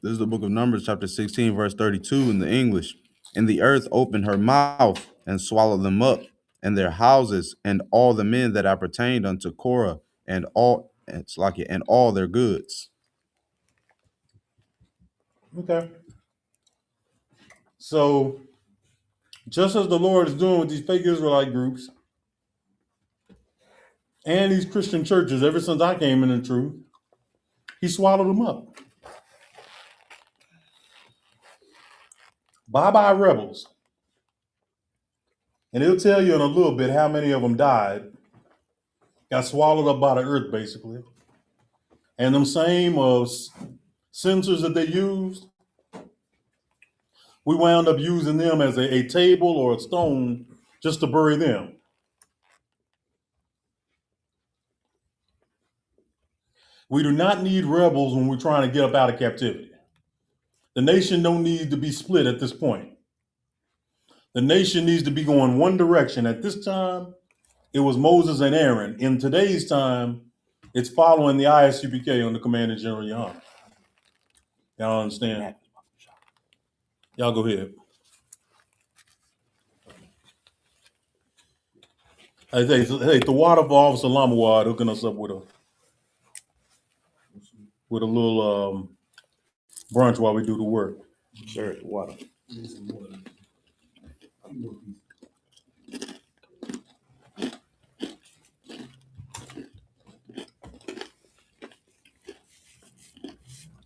B: This is the book of Numbers, chapter 16, verse 32 in the English. And the earth opened her mouth and swallowed them up, and their houses, and all the men that appertained unto Korah, and all their goods.
A: Okay. So just as the Lord is doing with these fake Israelite groups and these Christian churches ever since I came in the truth, he swallowed them up. Bye-bye rebels. And he'll tell you in a little bit how many of them died, got swallowed up by the earth, basically. And them same censors that they used, we wound up using them as a table or a stone just to bury them. We do not need rebels when we're trying to get up out of captivity. The nation don't need to be split at this point. The nation needs to be going one direction. At this time, it was Moses and Aaron. In today's time, it's following the ISUPK under Commander General Young. Y'all understand? Y'all go ahead. Hey, the water for Officer Lamawad hooking us up with a little brunch while we do the work.
C: Sure, water.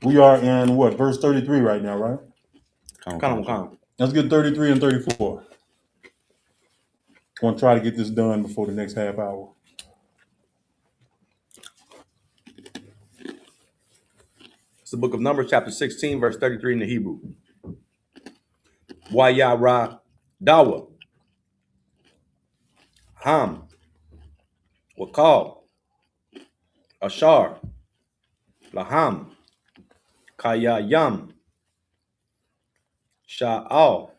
A: We are in what, verse 33 right now, right?
C: Come.
A: Let's get 33 and 34. I want to try to get this done before the next half hour.
C: It's the book of Numbers, chapter 16, verse 33 in the Hebrew. Wayara dawa ham wakal ashar laham kayayam sha'al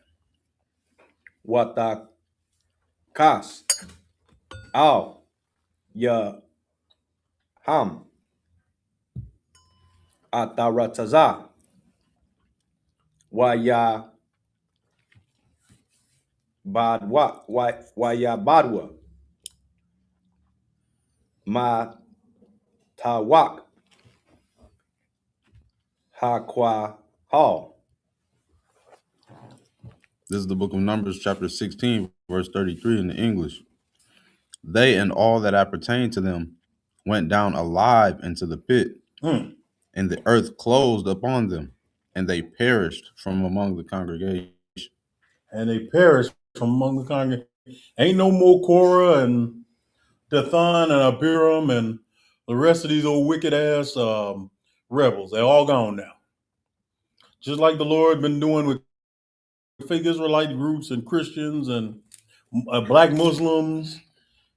C: watakas al yaham atarataza waya badwa ma tawak hakwa hall.
B: This is the book of Numbers, chapter 16, verse 33 in the English. They and all that appertained to them went down alive into the pit, and the earth closed upon them, and they perished from among the congregation.
A: And they perished from among the congregation. Ain't no more Korah and Dathan and Abiram and the rest of these old wicked ass rebels. They're all gone now. Just like the Lord been doing with fake Israelite groups and Christians and black Muslims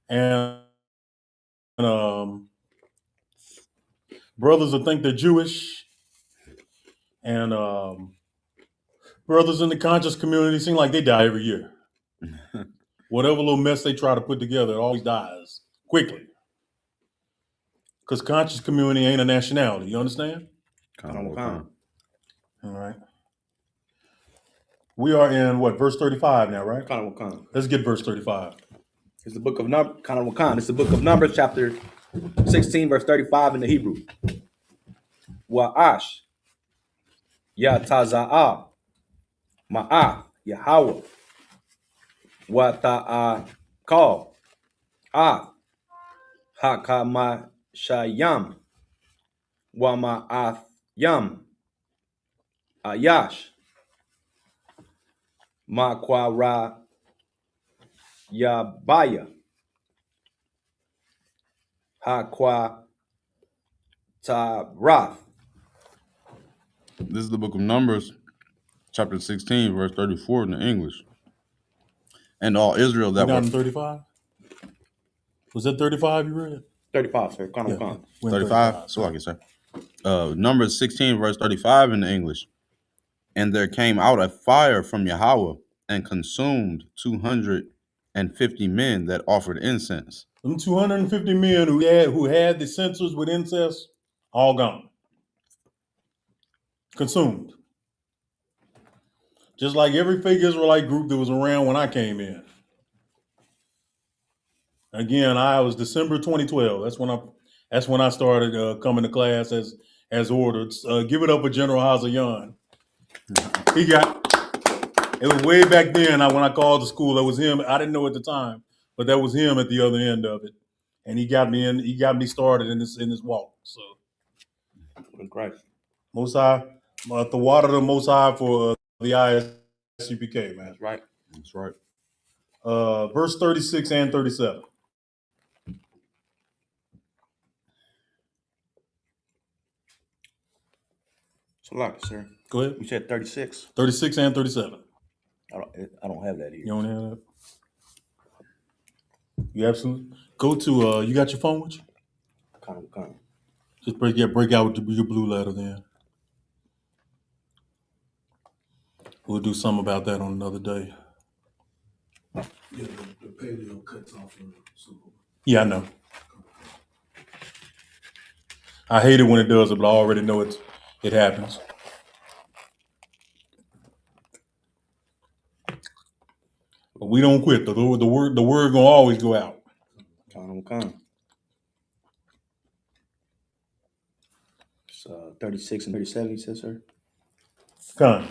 A: and brothers that think they're Jewish, and brothers in the conscious community seem like they die every year. Whatever little mess they try to put together, it always dies quickly. Because conscious community ain't a nationality. You understand?
C: All
A: All right. We are in what, verse 35 now, right? Let's get verse 35.
C: It's the book of Numbers. It's the book of Numbers, chapter 16, verse 35 in the Hebrew. Wa'ash, Yataza'ah, Ma'ah, Yahweh, Wata'akal, Hakamashayam, Wama'athyam, Ayash, Makwara Yabaya, Hakwa Tarath.
B: This is the book of Numbers, chapter 16, verse 34 in the English. And all Israel that
A: We're
B: were
A: down in 35? Was that 35 you read?
C: 35, sir.
A: Yeah, we're in
B: 35. So like you say. Numbers 16, verse 35 in the English. And there came out a fire from Yahweh and consumed 250 men that offered incense.
A: Them 250 men who had the censers with incest, all gone. Consumed. Just like every fake Israelite group that was around when I came in. Again, I was December 2012. That's when I started coming to class as ordered. Give it up for General Hazayan. It was way back then when I called the school. That was him. I didn't know at the time, but that was him at the other end of it. And he got me started in this walk. So
C: In Christ.
A: Most High, the water the Most High for the ISUPK, man.
C: That's right.
B: That's right.
A: Verse 36 and 37.
C: So like, sir.
A: Go ahead.
C: You said 36.
A: 36 and 37.
C: I don't have that here.
A: You don't have that? You absolutely go to you got your phone with you?
C: Kind of.
A: Just break out with your blue letter then. We'll do something about that on another day.
F: Yeah, the paleo cuts off of super.
A: Yeah, I know. I hate it when it does it, but I already know it happens. But we don't quit. The word gonna always go out.
C: Kind. It's 36 and 37, you said, sir?
A: Come.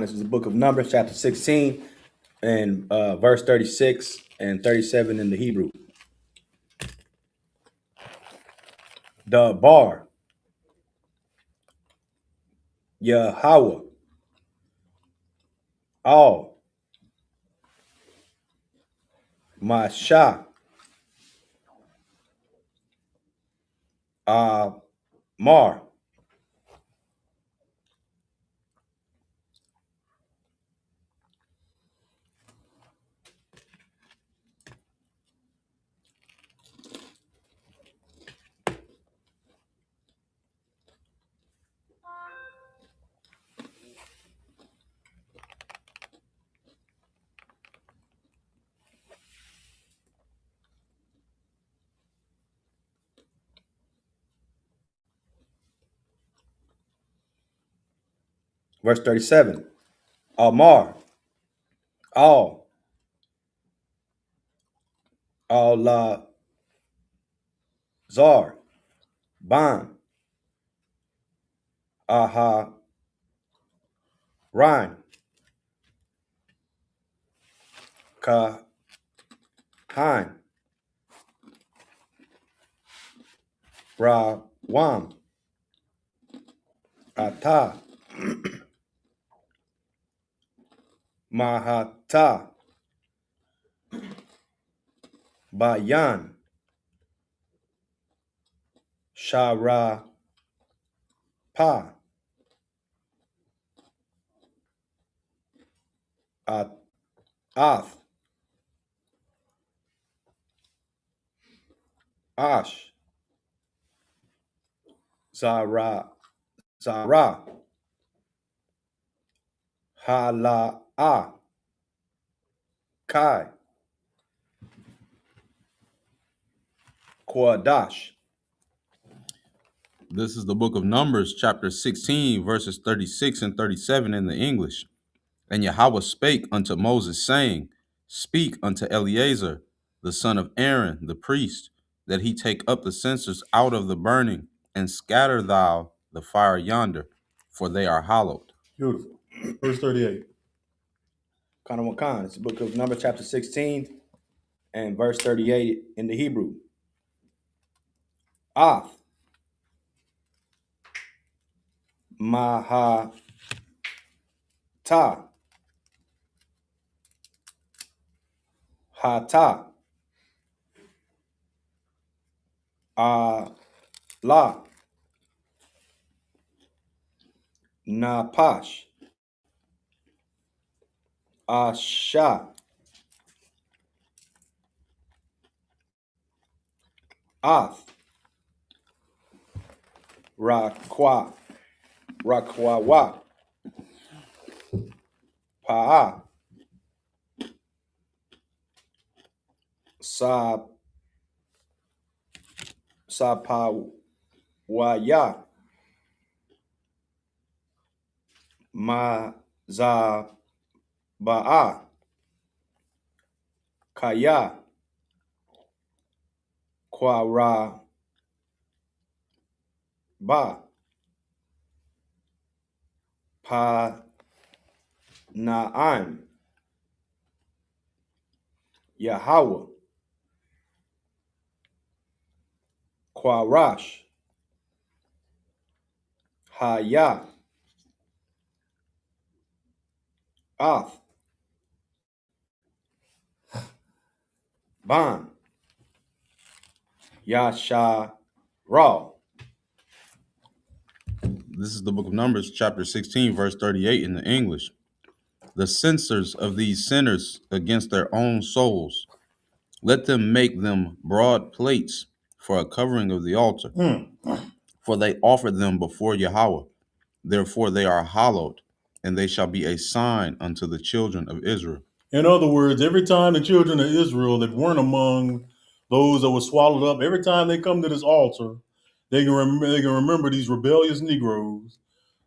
C: This is the book of Numbers, chapter 16, and verse 36 and 37 in the Hebrew. The bar, Yahweh, all, Masha, Mar, verse 37, Amar, all, la, Zar, Ban, Aha, Ryan, Ka, Hein. Ra, Wam. Ata. Mahata. Bayan. Shara. Pa. Ath. Ash. Zara. Zara. Hala'a. Kai. Quadash.
B: This is the book of Numbers, chapter 16, verses 36 and 37 in the English. And Yahweh spake unto Moses, saying, Speak unto Eleazar, the son of Aaron, the priest, that he take up the censers out of the burning, and scatter thou the fire yonder, for they are hallowed.
A: Beautiful. Verse 38.
C: Khan. It's the book of Numbers, chapter 16, and verse 38 in the Hebrew. Ath. Mahata. Hata. La. Napash. Asha. Ath. Rakwa. Rakwawa. Pa'a. Sapawaya. Mazaba'a. Kaya. Kwara. Ba. Pa. Na'im. Yahweh. Quarash. Haya. Ath. Ban. Yasha. Ra.
B: This is the book of Numbers, chapter 16, verse 38 in the English. The censers of these sinners against their own souls, let them make them broad plates for a covering of the altar, for they offer them before Yahweh. Therefore they are hallowed, and they shall be a sign unto the children of Israel.
A: In other words, every time the children of Israel that weren't among those that were swallowed up, every time they come to this altar, they can remember these rebellious Negroes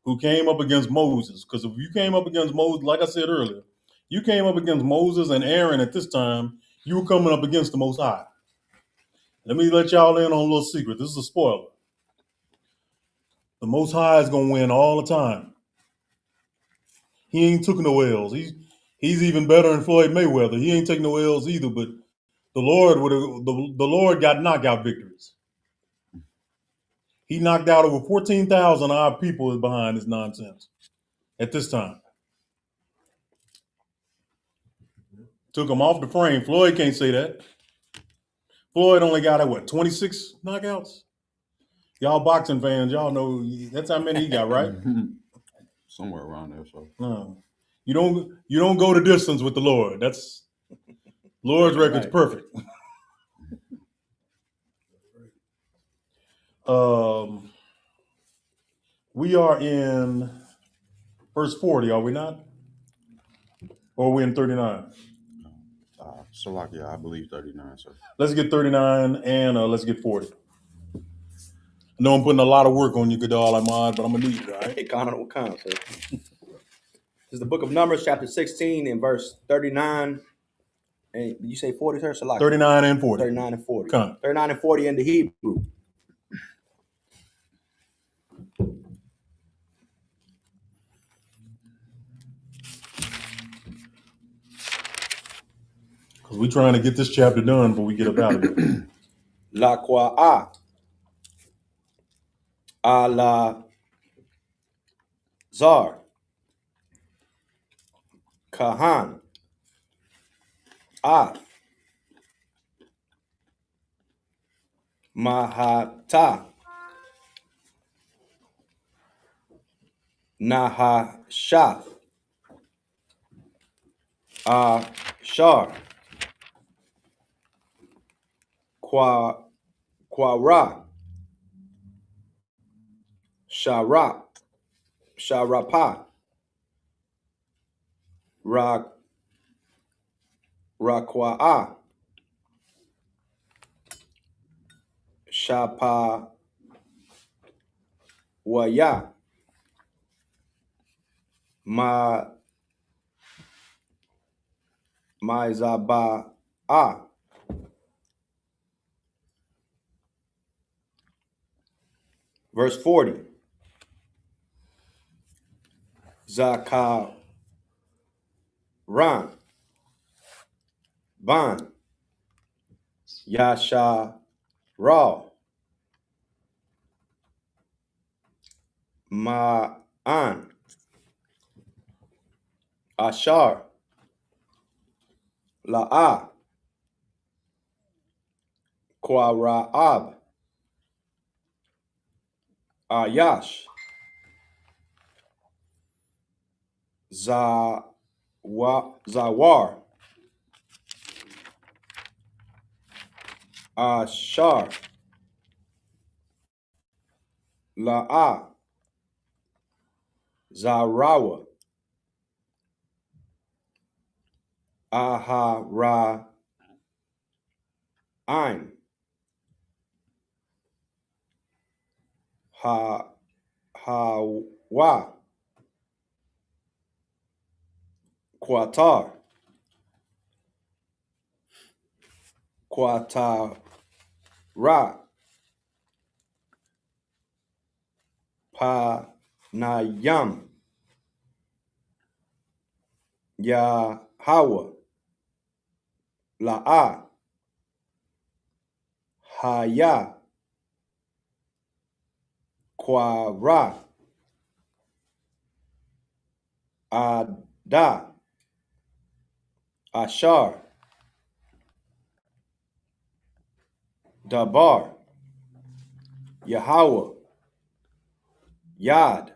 A: who came up against Moses. Because if you came up against Moses, like I said earlier, you came up against Moses and Aaron at this time, you were coming up against the Most High. Let me let y'all in on a little secret. This is a spoiler. The Most High is going to win all the time. He ain't took no L's. He's even better than Floyd Mayweather. He ain't taking no L's either, but the Lord got knockout victories. He knocked out over 14,000 odd people behind this nonsense at this time. Took him off the frame. Floyd can't say that. Floyd only got 26 knockouts? Y'all boxing fans, y'all know that's how many he got, right?
B: Somewhere around there. So
A: No. You don't go the distance with the Lord. That's Lord's record's
C: right.
A: perfect. We are in verse 40, are we not? Or are we in 39?
B: Salakia, I believe 39, sir.
A: Let's get 39 and let's get 40. I know I'm putting a lot of work on you, Gadal Ahmad, but I'm going to need it, all right?
C: Khan, sir. This is the book of Numbers, chapter 16, and verse 39. And you say 40, sir? Salaki.
A: 39 and 40.
C: 39 and 40.
A: Come.
C: 39 and 40 in the Hebrew.
A: Because we're trying to get this chapter done before we get up out of here.
C: La Kwa'a. Ala Zar. Kahan. Af. Mahata. Nahashaf. Ashar. Quara. Sharap. Sharapa. Rakwa'a. Shapa Waya. Maizaba'a. Verse 40. Zakaran. Ban. Yasha Ra. Ma'an. Ashar. La'a. Kwara'ab. Ayash. Zawar. Ashar. La'a. Zarawa. Ahara. Ain. Hawa. Qatar. Quatara. Panayam. Yahweh. La'a. Haya. Quara. Ada. Ashar. Dabar. Yahweh. Yad.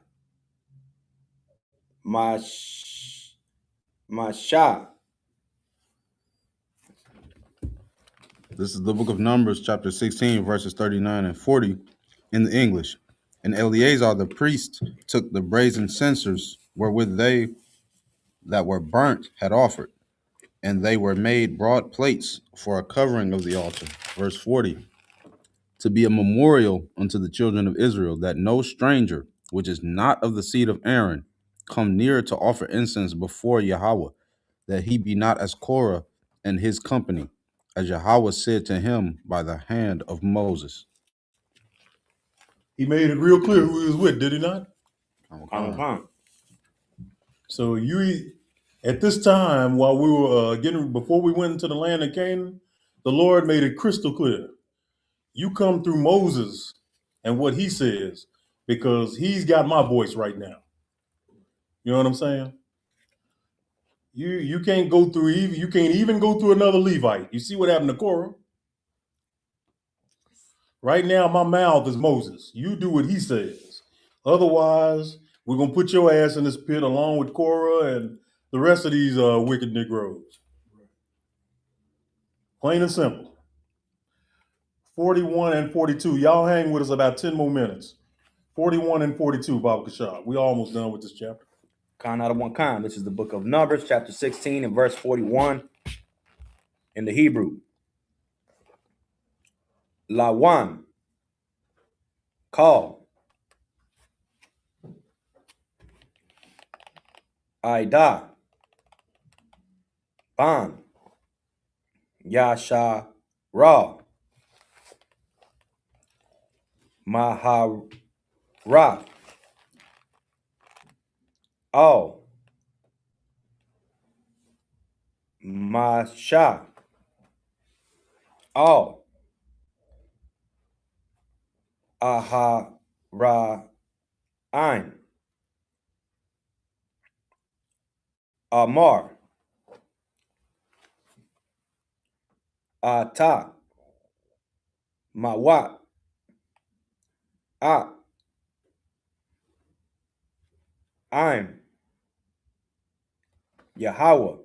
C: Masha.
B: This is the book of Numbers, chapter 16, verses 39 and 40 in the English. And Eleazar the priest took the brazen censers wherewith they that were burnt had offered, and they were made broad plates for a covering of the altar. Verse 40, to be a memorial unto the children of Israel, that no stranger, which is not of the seed of Aaron, come near to offer incense before Yahweh, that he be not as Korah and his company, as Yahweh said to him by the hand of Moses.
A: He made it real clear who he was with, did he not? So at this time, while we were before we went into the land of Canaan, the Lord made it crystal clear. You come through Moses and what he says, because he's got my voice right now. You know what I'm saying? You can't go through you can't even go through another Levite. You see what happened to Korah? Right now, my mouth is Moses. You do what he says. Otherwise, we're gonna put your ass in this pit along with Korah and the rest of these wicked Negroes. Plain and simple. 41 and 42. Y'all hang with us about 10 more minutes. 41 and 42, Baba Kashab. We almost done with this chapter.
C: Khan out of one Khan. This is the book of Numbers, chapter 16 and verse 41 in the Hebrew. Lawan. Call. Aida. Ban. Yasha Ra. Mahara. Al. Masha. Al. Aha. Ra. Ein. Amar. Ata. Mawat. A. Im. Yahweh.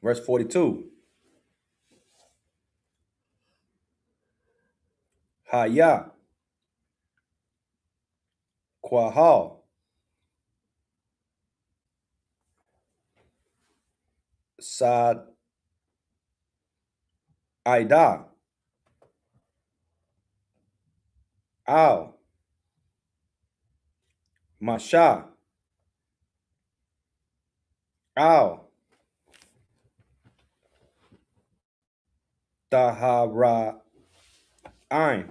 C: Verse 42. Haya. Quahal. Sad. Ida. Al. Masha. Al. Tahara. Ein.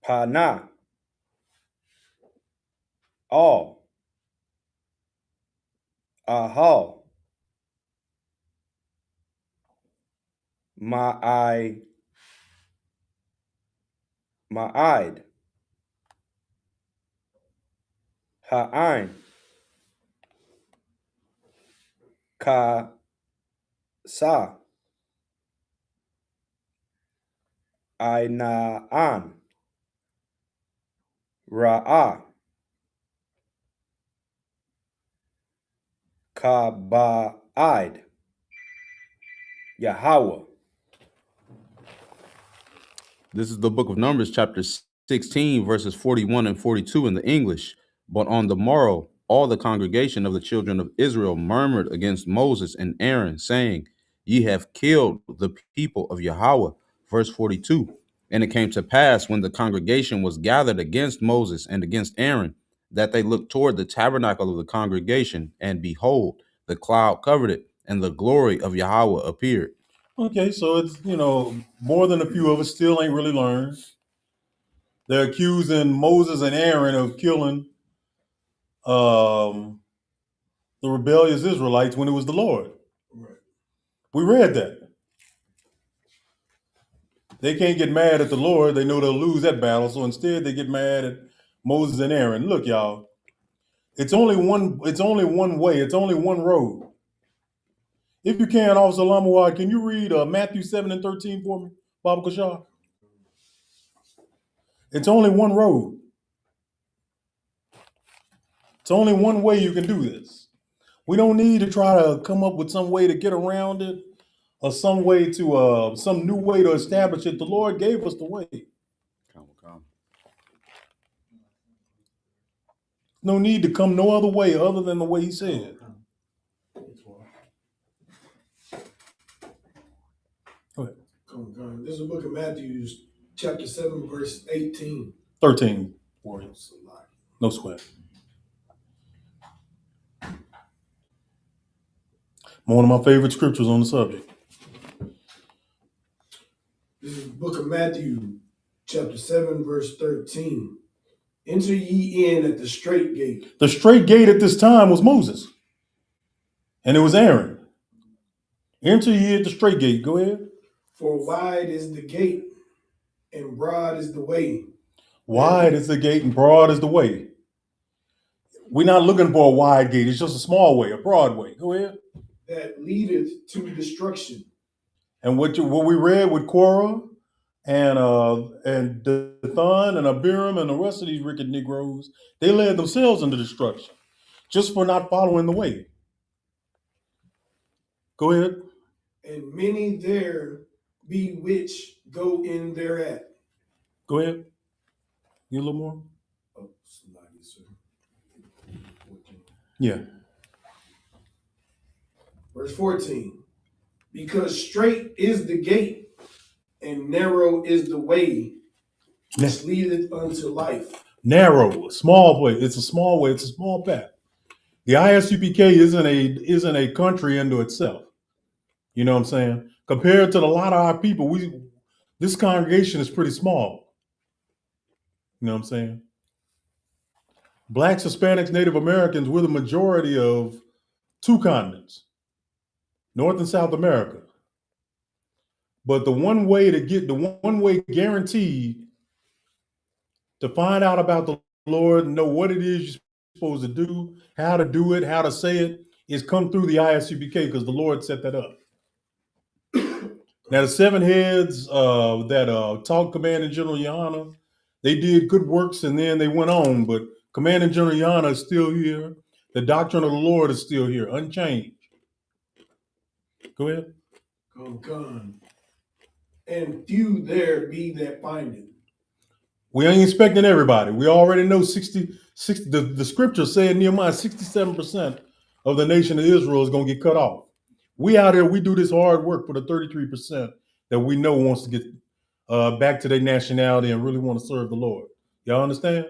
C: Pana. All. Ahal. Ma'ai. Ma'id. Ha'ain. Ka. Sa. Ainaan. Ra'ah. Kaba'id. Yahweh.
B: This is the book of Numbers, chapter 16, verses 41 and 42 in the English. But on the morrow, all the congregation of the children of Israel murmured against Moses and Aaron, saying, Ye have killed the people of Yahweh. Verse 42. And it came to pass when the congregation was gathered against Moses and against Aaron, that they looked toward the tabernacle of the congregation, and behold, the cloud covered it, and the glory of Yahweh appeared.
A: Okay, so it's, more than a few of us still ain't really learned. They're accusing Moses and Aaron of killing the rebellious Israelites when it was the Lord.
F: Right.
A: We read that. They can't get mad at the Lord. They know they'll lose that battle. So instead they get mad at Moses and Aaron. Look, y'all, it's only one way. It's only one road. If you can, Officer Lamawad, can you read Matthew 7 and 13 for me, Baba Kashar? It's only one road. It's only one way you can do this. We don't need to try to come up with some way to get around it or some way to some new way to establish it. The Lord gave us the way. No need to come no other way other than the way He said. Go ahead.
F: This is the book of Matthew, chapter 7, verse 18.
A: 13. No sweat. One of my favorite scriptures on the subject.
F: This is the book of Matthew, chapter 7, verse 13. Enter ye in at the straight gate.
A: The straight gate at this time was Moses. And it was Aaron. Enter ye at the straight gate. Go ahead.
F: For wide is the gate, and broad is the way.
A: Wide is the gate, and broad is the way. We're not looking for a wide gate. It's just a small way, a broad way. Go ahead.
F: That leadeth to destruction.
A: And what we read with Korah and Dathan and Abiram and the rest of these wicked Negroes, they led themselves into destruction just for not following the way. Go ahead.
F: And many there be which go in thereat.
A: Go ahead. You a little more?
F: Oh, somebody, sir. 14.
A: Yeah.
F: Verse 14. Because straight is the gate, and narrow is the way which leadeth unto life.
A: Narrow, small way. It's a small way. It's a small path. The ISUPK isn't a country into itself. You know what I'm saying? Compared to a lot of our people, this congregation is pretty small. You know what I'm saying? Blacks, Hispanics, Native Americans, we're the majority of two continents. North and South America. But the one way guaranteed to find out about the Lord, know what it is you're supposed to do, how to do it, how to say it, is come through the ISUPK, because the Lord set that up. Now, the seven heads that taught Commanding General Yana, they did good works and then they went on, but Commanding General Yana is still here. The doctrine of the Lord is still here, unchanged. Go ahead.
F: Come. And few there be that find it.
A: We ain't expecting everybody. We already know 60 the scripture said Nehemiah 67% of the nation of Israel is going to get cut off. We out here, we do this hard work for the 33% that we know wants to get back to their nationality and really want to serve the Lord. Y'all understand?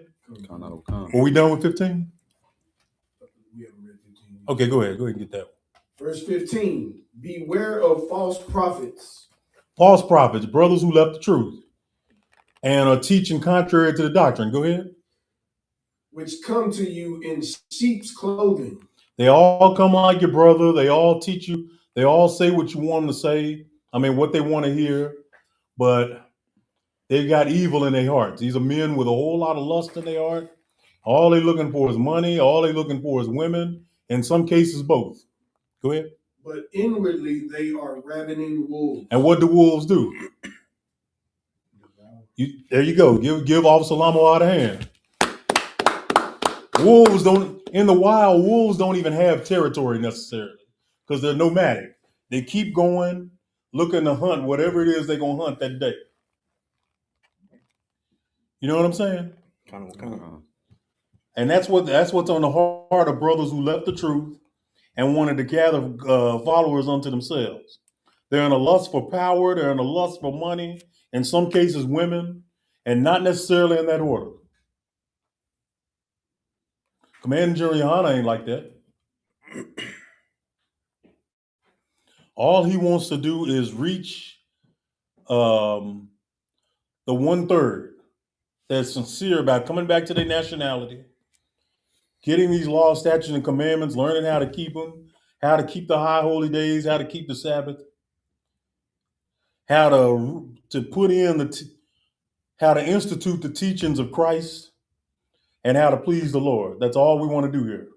A: Are we done with 15?
F: We haven't read 15.
A: Okay, go ahead and get that one.
F: Verse 15, beware of false prophets.
A: False prophets, brothers who left the truth and are teaching contrary to the doctrine. Go ahead.
F: Which come to you in sheep's clothing.
A: They all come like your brother. They all teach you. They all say what you want them to say. I mean, what they want to hear. But they've got evil in their hearts. These are men with a whole lot of lust in their heart. All they're looking for is money. All they're looking for is women. In some cases, both. Go ahead.
F: But inwardly, they are ravening wolves.
A: And what do wolves do? There you go. Give Officer Lamo out a hand. Wolves don't, in the wild, wolves don't even have territory necessarily because they're nomadic. They keep going, looking to hunt whatever it is they're going to hunt that day. You know what I'm saying?
C: Kind of.
A: And that's what's on the heart of brothers who left the truth and wanted to gather followers unto themselves. They're in a lust for power. They're in a lust for money. In some cases, women, and not necessarily in that order. Commanding General Yohana ain't like that. All he wants to do is reach the 1/3 that's sincere about coming back to their nationality, getting these laws, statutes, and commandments, learning how to keep them, how to keep the high holy days, how to keep the Sabbath, how to put in how to institute the teachings of Christ, and how to please the Lord. That's all we want to do here.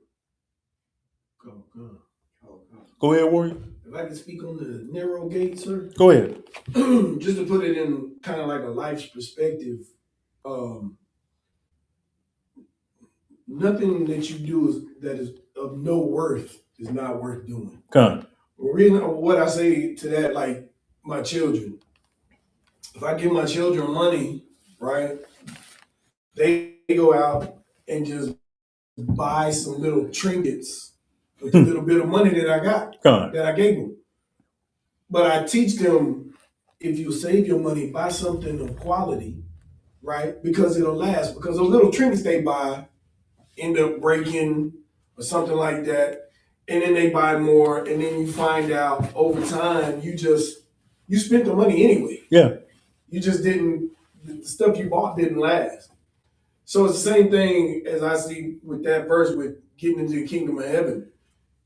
A: Go ahead, Warrior.
F: If I can speak on the narrow gate, sir.
A: Go ahead.
F: Just to put it in kind of like a life's perspective, nothing that you do that is of no worth is not worth doing.
A: Come.
F: What I say to that, like my children, if I give my children money, right, they go out and just buy some little trinkets with a little bit of money that I got, that I gave them. But I teach them, if you save your money, buy something of quality, right? Because it'll last. Because those little trinkets they buy end up breaking or something like that. And then they buy more. And then you find out over time, you spent the money anyway.
A: Yeah.
F: You just the stuff you bought didn't last. So it's the same thing as I see with that verse with getting into the kingdom of heaven.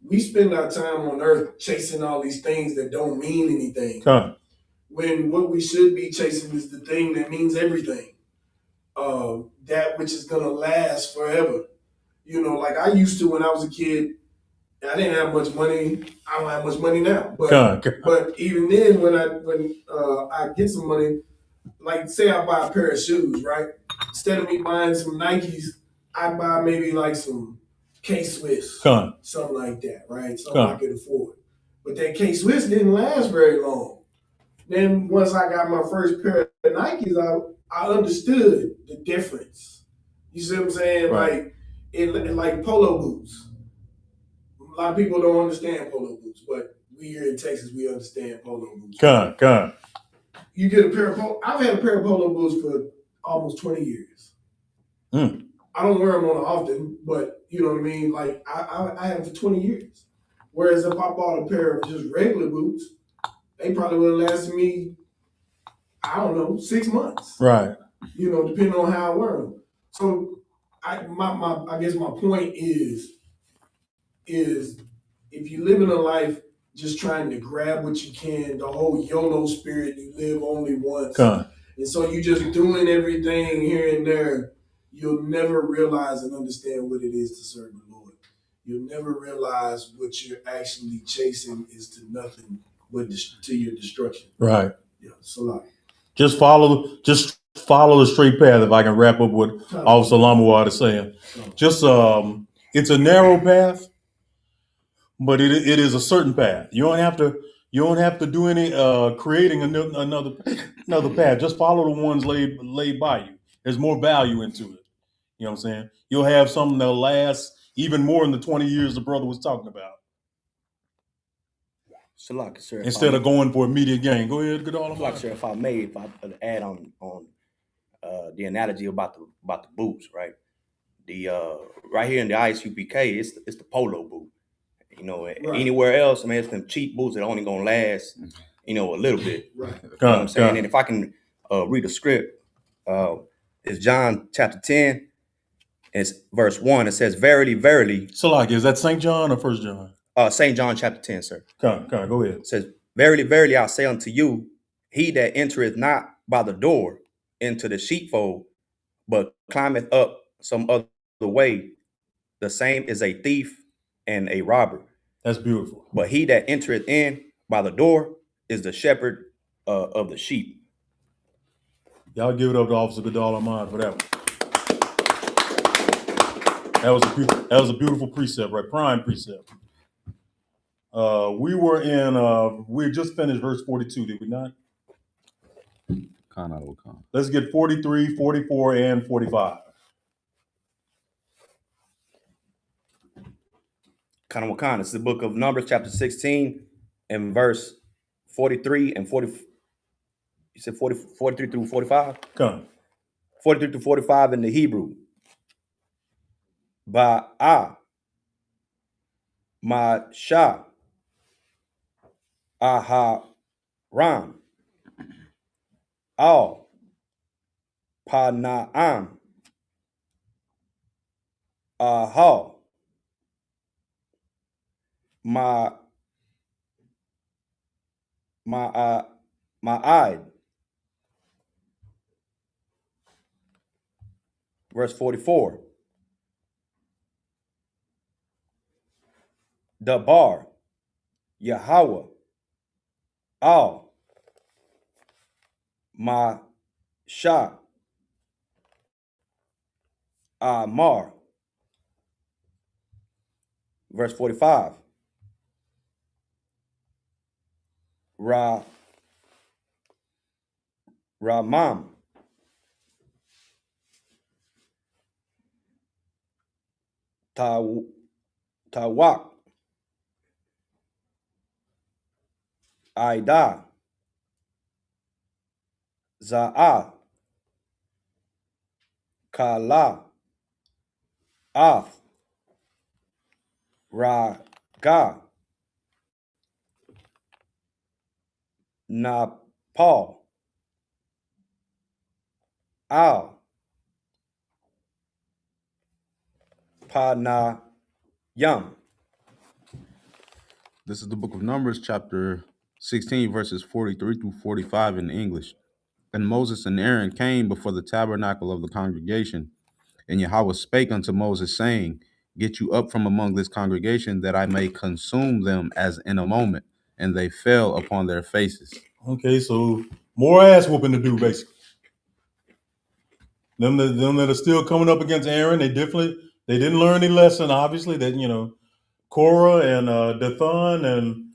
F: We spend our time on earth chasing all these things that don't mean anything. When what we should be chasing is the thing that means everything. That which is gonna last forever. You know, like I used to when I was a kid, I didn't have much money. I don't have much money now. But even then when I get some money, like say I buy a pair of shoes, right? Instead of me buying some Nikes, I buy maybe like some K-Swiss, something like that, right? Something I could afford. But that K-Swiss didn't last very long. Then once I got my first pair of Nikes, I understood the difference. You see what I'm saying? Right. Like polo boots. A lot of people don't understand polo boots, but we here in Texas, we understand polo boots. You get a pair of I've had a pair of polo boots for almost 20 years. I don't wear them on often, but you know what I mean? Like I have for 20 years. Whereas if I bought a pair of just regular boots, they probably would have lasted me, I don't know, 6 months.
A: Right.
F: You know, depending on how I wear them. So I guess my point is if you're living a life just trying to grab what you can, the whole YOLO spirit, you live only once.
A: Con.
F: And so you just doing everything here and there. You'll never realize and understand what it is to serve the Lord. You'll never realize what you're actually chasing is to nothing but to your destruction.
A: Right.
F: Yeah, so
A: just follow the straight path. If I can wrap up what Officer Lamawad is saying, just it's a narrow path, but it is a certain path. You don't have to do any creating another path. Just follow the ones laid by you. There's more value into it. You know what I'm saying? You'll have something that'll last even more than the 20 years the brother was talking about.
C: Salak, sir,
A: Instead of going for immediate gain. Go ahead,
C: Salak, sir, if I add on the analogy about the boots, right? The right here in the ISUPK, it's the polo boot. You know, right. Anywhere else, I mean, it's them cheap boots that only gonna last, a little bit. Right. You know what I'm saying? And if I can read the script, it's John chapter 10, it's verse 1. It says, "Verily, verily."
A: So, like, is that St. John or 1 John?
C: St. John chapter 10, sir.
A: Come, go ahead.
C: It says, "Verily, verily, I say unto you, he that entereth not by the door into the sheepfold, but climbeth up some other way, the same is a thief and a robber."
A: That's beautiful.
C: But he that entereth in by the door is the shepherd of the sheep.
A: Y'all give it up to Officer Godal Ahmad for that one. That was a beautiful precept, right? Prime precept. We had just finished verse 42, did we not? Let's get 43, 44, and 45.
C: Kana. It's the book of Numbers, chapter 16, and verse 43 and 40. You said 43 through 45?
A: Come.
C: 43 to 45 in the Hebrew. Ba'a Masha Aharam Al Pana'am Aha Ma'id. Verse 44. Dabar Yahweh Al Masha Amar. Verse 45. Ramam Tawak Aida Za'a Kala Af Raga Napal Al Panayam.
B: This is the book of Numbers, chapter 16, verses 43 through 45 in English. And Moses and Aaron came before the tabernacle of the congregation, and Yahweh spake unto Moses, saying, Get you up from among this congregation, that I may consume them as in a moment. And they fell upon their faces.
A: Okay, so more ass whooping to do, basically. Them that are still coming up against Aaron, they didn't learn any lesson, obviously, that, Korah and Dathan and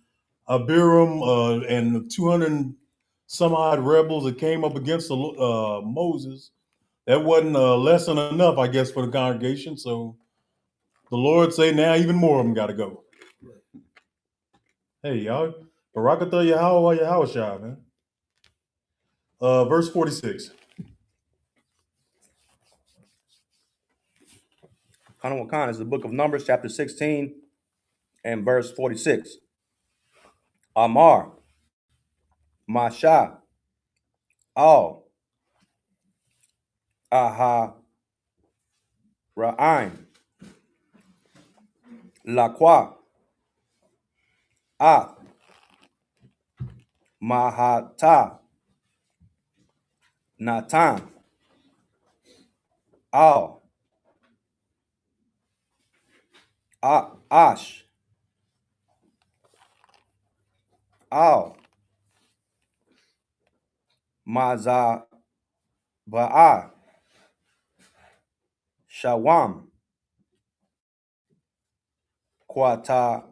A: Abiram and 200 some odd rebels that came up against Moses. That wasn't a lesson enough, I guess, for the congregation. So the Lord say now even more of them got to go. Hey, y'all, Barakatah Yahweh Shah, man. Verse 46.
C: Kana is the book of Numbers, chapter 16, and verse 46. Amar Masha Al Aha Ra'aim Laqua Ah Mahata, Natan, Al, Ash, Al, Maza, Ba'a, Shawam, Quata,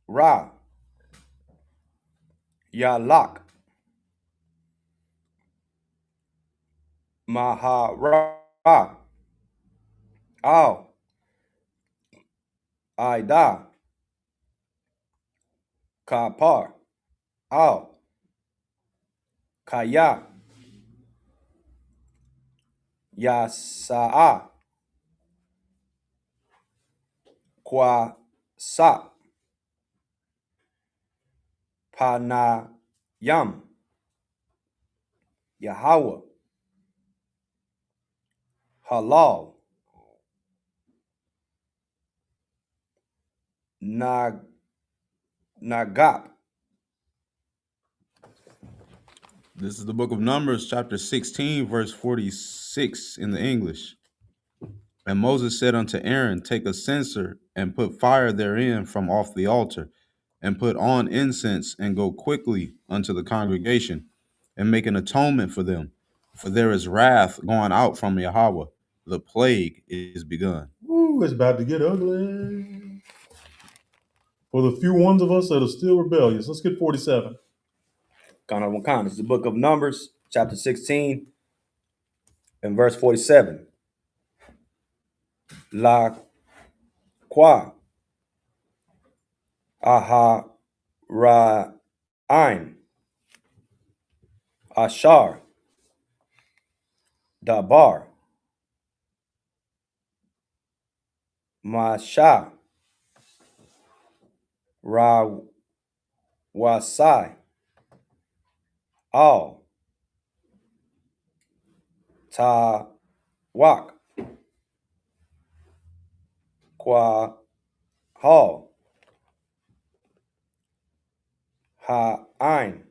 C: Ra, Yalak, Mahara, Al, Ida, Kapar, Al, Kaya, Yasa'a, Kwasa, Panayam, Yahweh, Halal, Nagap.
B: This is the book of Numbers, chapter 16, verse 46 in the English. And Moses said unto Aaron, take a censer and put fire therein from off the altar, and put on incense, and go quickly unto the congregation, and make an atonement for them. For there is wrath going out from Yahweh. The plague is begun.
A: Ooh, it's about to get ugly. For the few ones of us that are still rebellious. Let's get 47.
C: This is the book of Numbers, chapter 16, and verse 47. La Qua Aha Ra Ein Ashar Dabar Masha Ra Wasai Al Ta Wak Qua Hal Ha Ein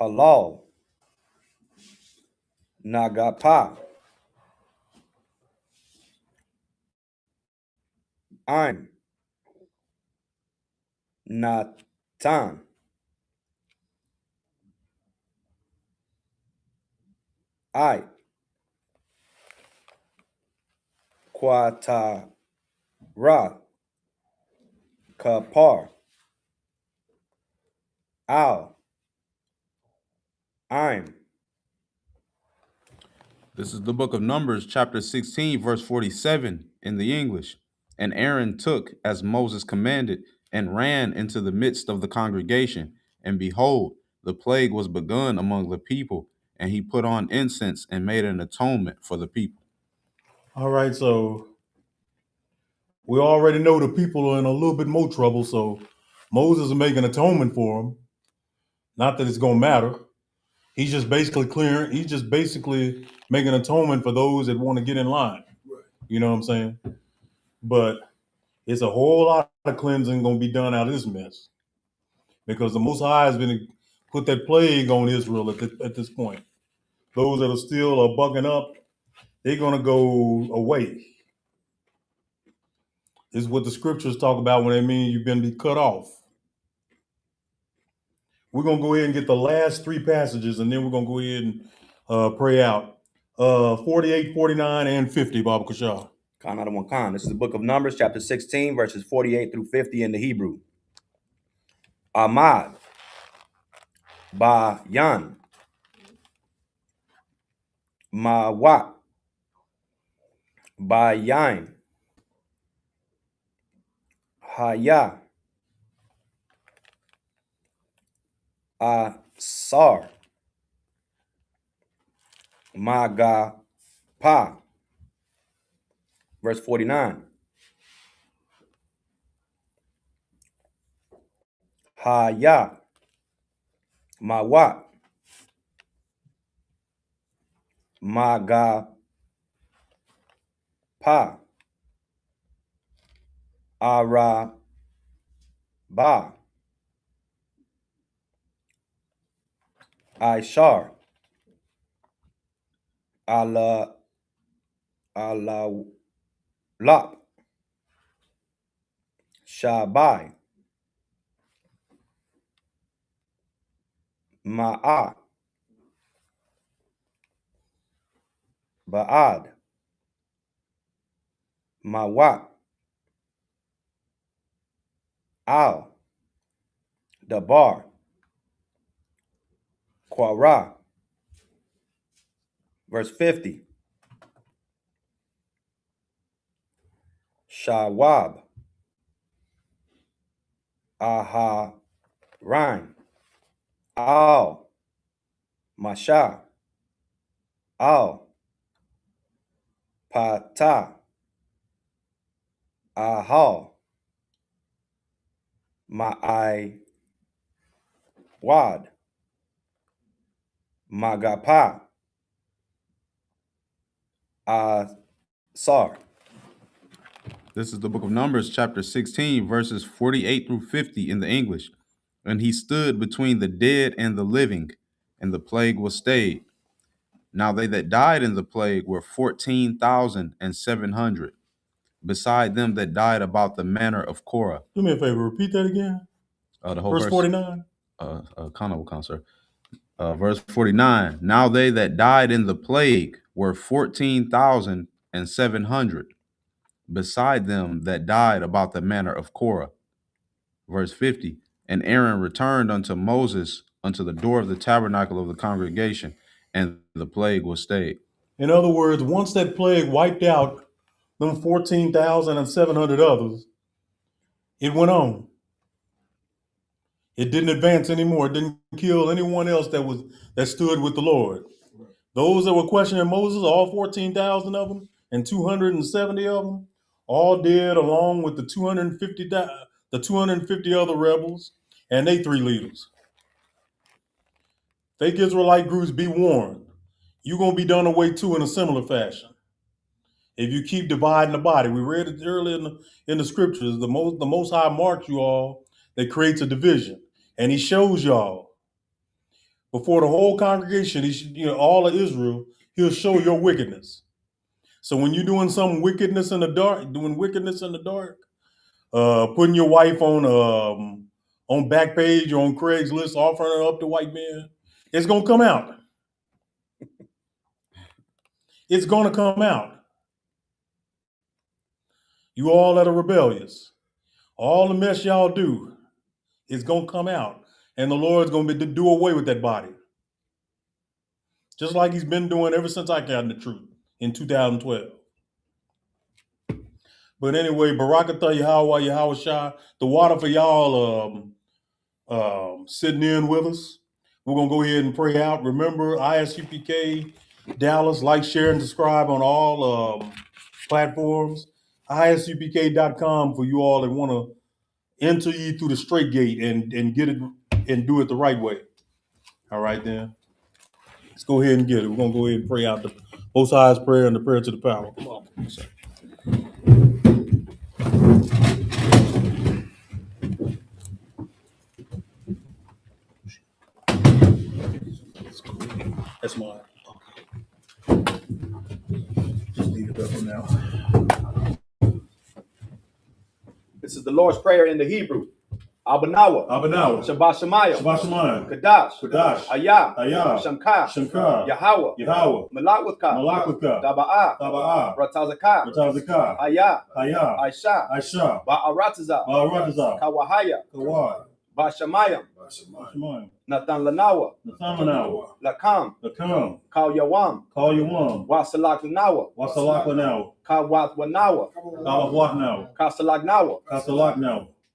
C: Halal Nagapa Ein Natan I Quata Ra Kapar Al Ein.
B: This is the book of Numbers, chapter 16, verse 47 in the English. And Aaron took, as Moses commanded, and ran into the midst of the congregation. And behold, the plague was begun among the people, and he put on incense and made an atonement for the people.
A: All right, so we already know the people are in a little bit more trouble, so Moses is making atonement for them. Not that it's going to matter. He's just basically making atonement for those that want to get in line.
F: Right.
A: You know what I'm saying? But it's a whole lot of cleansing going to be done out of this mess because the Most High has been put that plague on Israel at this point. Those that are still bugging up, they're going to go away. This is what the scriptures talk about when they mean you've been cut off. We're going to go ahead and get the last three passages, and then we're going to go ahead and pray out. 48, 49, and 50, Baba Kashah.
C: This is the book of Numbers, chapter 16, verses 48 through 50 in the Hebrew. Ahmad, Ba-yan, Ma-wat, Ba-yain, Haya, Asar, Maga-pa. Verse 49. Haya, Mawat, Maga-pa, Araba, Ishar, Allah, Allah, Lap, Shabai, Ma'a, Ba'ad, Mawat, Al, Dabar, Quara. Verse 50. Shawab, Aharan, Al, Masha, Al, Pata, Ahal, Ma'ai, Wad, Magapa, Asar.
B: This is the book of Numbers, chapter 16, verses 48 through 50 in the English. And he stood between the dead and the living, and the plague was stayed. Now they that died in the plague were 14,700, beside them that died about the manner of Korah.
A: Do me a favor, repeat that again.
B: The whole
A: Verse 49.
B: sir. Verse 49. Now they that died in the plague were 14,700, beside them that died about the manner of Korah. Verse 50. And Aaron returned unto Moses unto the door of the tabernacle of the congregation, and the plague was stayed.
A: In other words, once that plague wiped out them 14,700 others, it went on. It didn't advance anymore. It didn't kill anyone else that stood with the Lord. Those that were questioning Moses, all 14,000 of them, and 270 of them, all dead along with the 250 other rebels and they 3 leaders. Fake Israelite groups, be warned. You're going to be done away too in a similar fashion. If you keep dividing the body, we read it earlier in the scriptures, the Most High marks you all that creates a division. And he shows y'all before the whole congregation, all of Israel, he'll show your wickedness. So when you're doing some wickedness in the dark, putting your wife on Backpage or on Craigslist, offering her up to white men, it's gonna come out. It's gonna come out. You all that are rebellious, all the mess y'all do, it's gonna come out, and the Lord's gonna do away with that body, just like He's been doing ever since I got in the truth in 2012. But anyway, Barakatah Yahweh Yahweh Shah, the water for y'all sitting in with us. We're going to go ahead and pray out. Remember, ISUPK Dallas, like, share, and subscribe on all platforms. ISUPK.com for you all that want to enter ye through the straight gate and get it and do it the right way. All right, then. Let's go ahead and get it. We're going to go ahead and pray out the Most High's prayer and the prayer to the power. Come on. That's mine. Just leave it up for now.
C: This is the Lord's Prayer in the Hebrew. Abanawa, Shabbat Shemayim, Kadash, Ayah, Shamka, Yahweh, Malakwaka, Daba'ah, Ratazaka, Ayah, Aisha, Ba'arataza, Kawahaya, Bashamayim, Nathan Lanawa, Lakam, Kal Yawam, Wasalak Lanawa, Kawat Wanawa, Kasalagnawa,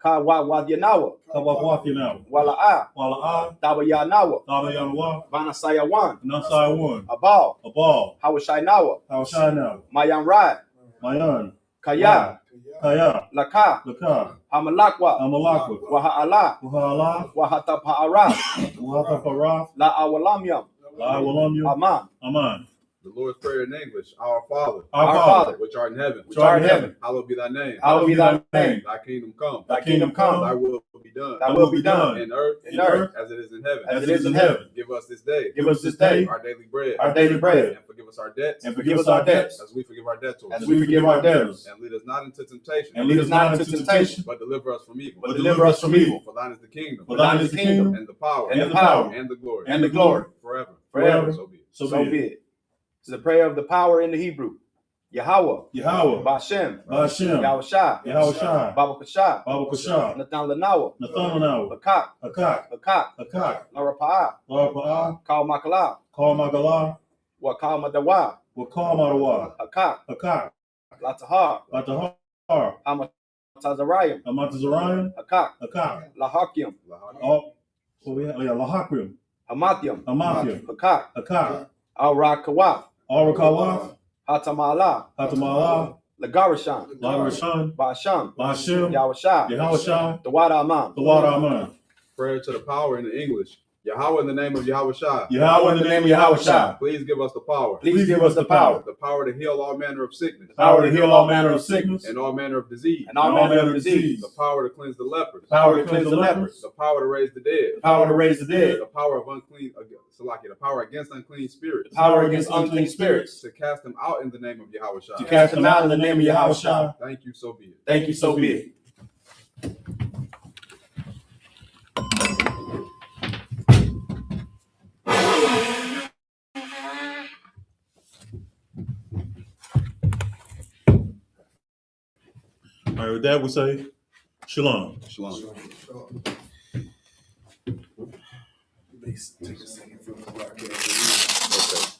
C: Kawat Yanawa, Wala'a, Tabayanawa, Vanasayawan, Abal, Hawashainawa, Mayan Rad, Kaya, Laka, Hamalakwa, Waha'ala, Wahatapa'ara, La Awalamyam, Aman.
B: The Lord's Prayer in English. Our Father, which art in heaven,
C: Hallowed
B: be thy name.
C: Hallowed be thy name.
B: Thy kingdom come.
C: Thy kingdom come.
B: Thy will be done.
C: Thy will be done
B: In earth, as it is in heaven.
C: as it is in heaven.
B: Give us this day.
C: Give us this day
B: our daily bread.
C: our daily bread.
B: And forgive us our debts.
C: And forgive us our debts
B: as we forgive our debtors.
C: as we forgive our debtors.
B: And lead us not into temptation.
C: And lead us not into temptation,
B: but deliver us from evil.
C: but deliver us from evil.
B: For thine is the kingdom.
C: For thine is the kingdom,
B: and the power.
C: and the power,
B: and the glory.
C: and the glory.
B: Forever.
C: Forever.
B: So be it.
C: So be it. It's the prayer of the power in the Hebrew. Yahweh.
A: Yahweh.
C: Bashem.
A: Bashem.
C: Yahushua.
A: Yahushua.
C: Baba Kasha.
A: Baba Kasha.
C: Nathan Lanawa.
A: Nathanael.
C: Hakak.
A: Hakak.
C: Hakak.
A: Hakak.
C: Larapaa.
A: Larapaa.
C: Kal Makala.
A: Kal Magala.
C: Wakal Madawa.
A: Wakal Madawa.
C: Hakak.
A: Hakak.
C: Latahar.
A: Latahar.
C: Amatazarayim.
A: Amatazarayan.
C: Hakak.
A: Hakak.
C: Lahakim.
A: Oh, what we have? Yeah, Lahakim.
C: Hamatyam.
A: Hamathia.
C: Hakak.
A: Hakak.
C: Al-Rakawaf.
A: Arakawaf.
C: Hatamala.
A: Hatamala.
C: Lagarashan.
A: Lagarashan.
C: Basham.
A: Bashem.
C: Yahushua.
A: Yahushua.
C: Dawada Amam.
A: Dawada Aman.
B: Prayer to the power in the English. Yahweh in the name of Yahushua.
A: Yahweh in the name of Yahushua.
B: Please give us the power.
C: Please give us the power.
B: The power to heal all manner of sickness.
A: Power to heal all manner of sickness.
B: And all manner of disease.
C: And all manner of disease.
B: The power to cleanse the lepers.
A: Power to cleanse the lepers.
B: The power to raise the dead.
A: Power to raise the dead.
B: The power of unclean, the power against unclean spirits.
C: Power against unclean spirits.
B: To cast them out in the name of Yahushua.
A: To cast them out in the name of Yahushua.
B: Thank you, so be it.
C: Thank you, so be it.
A: All right, with that, we'll say shalom.
B: Shalom.
F: Take a second for the broadcast.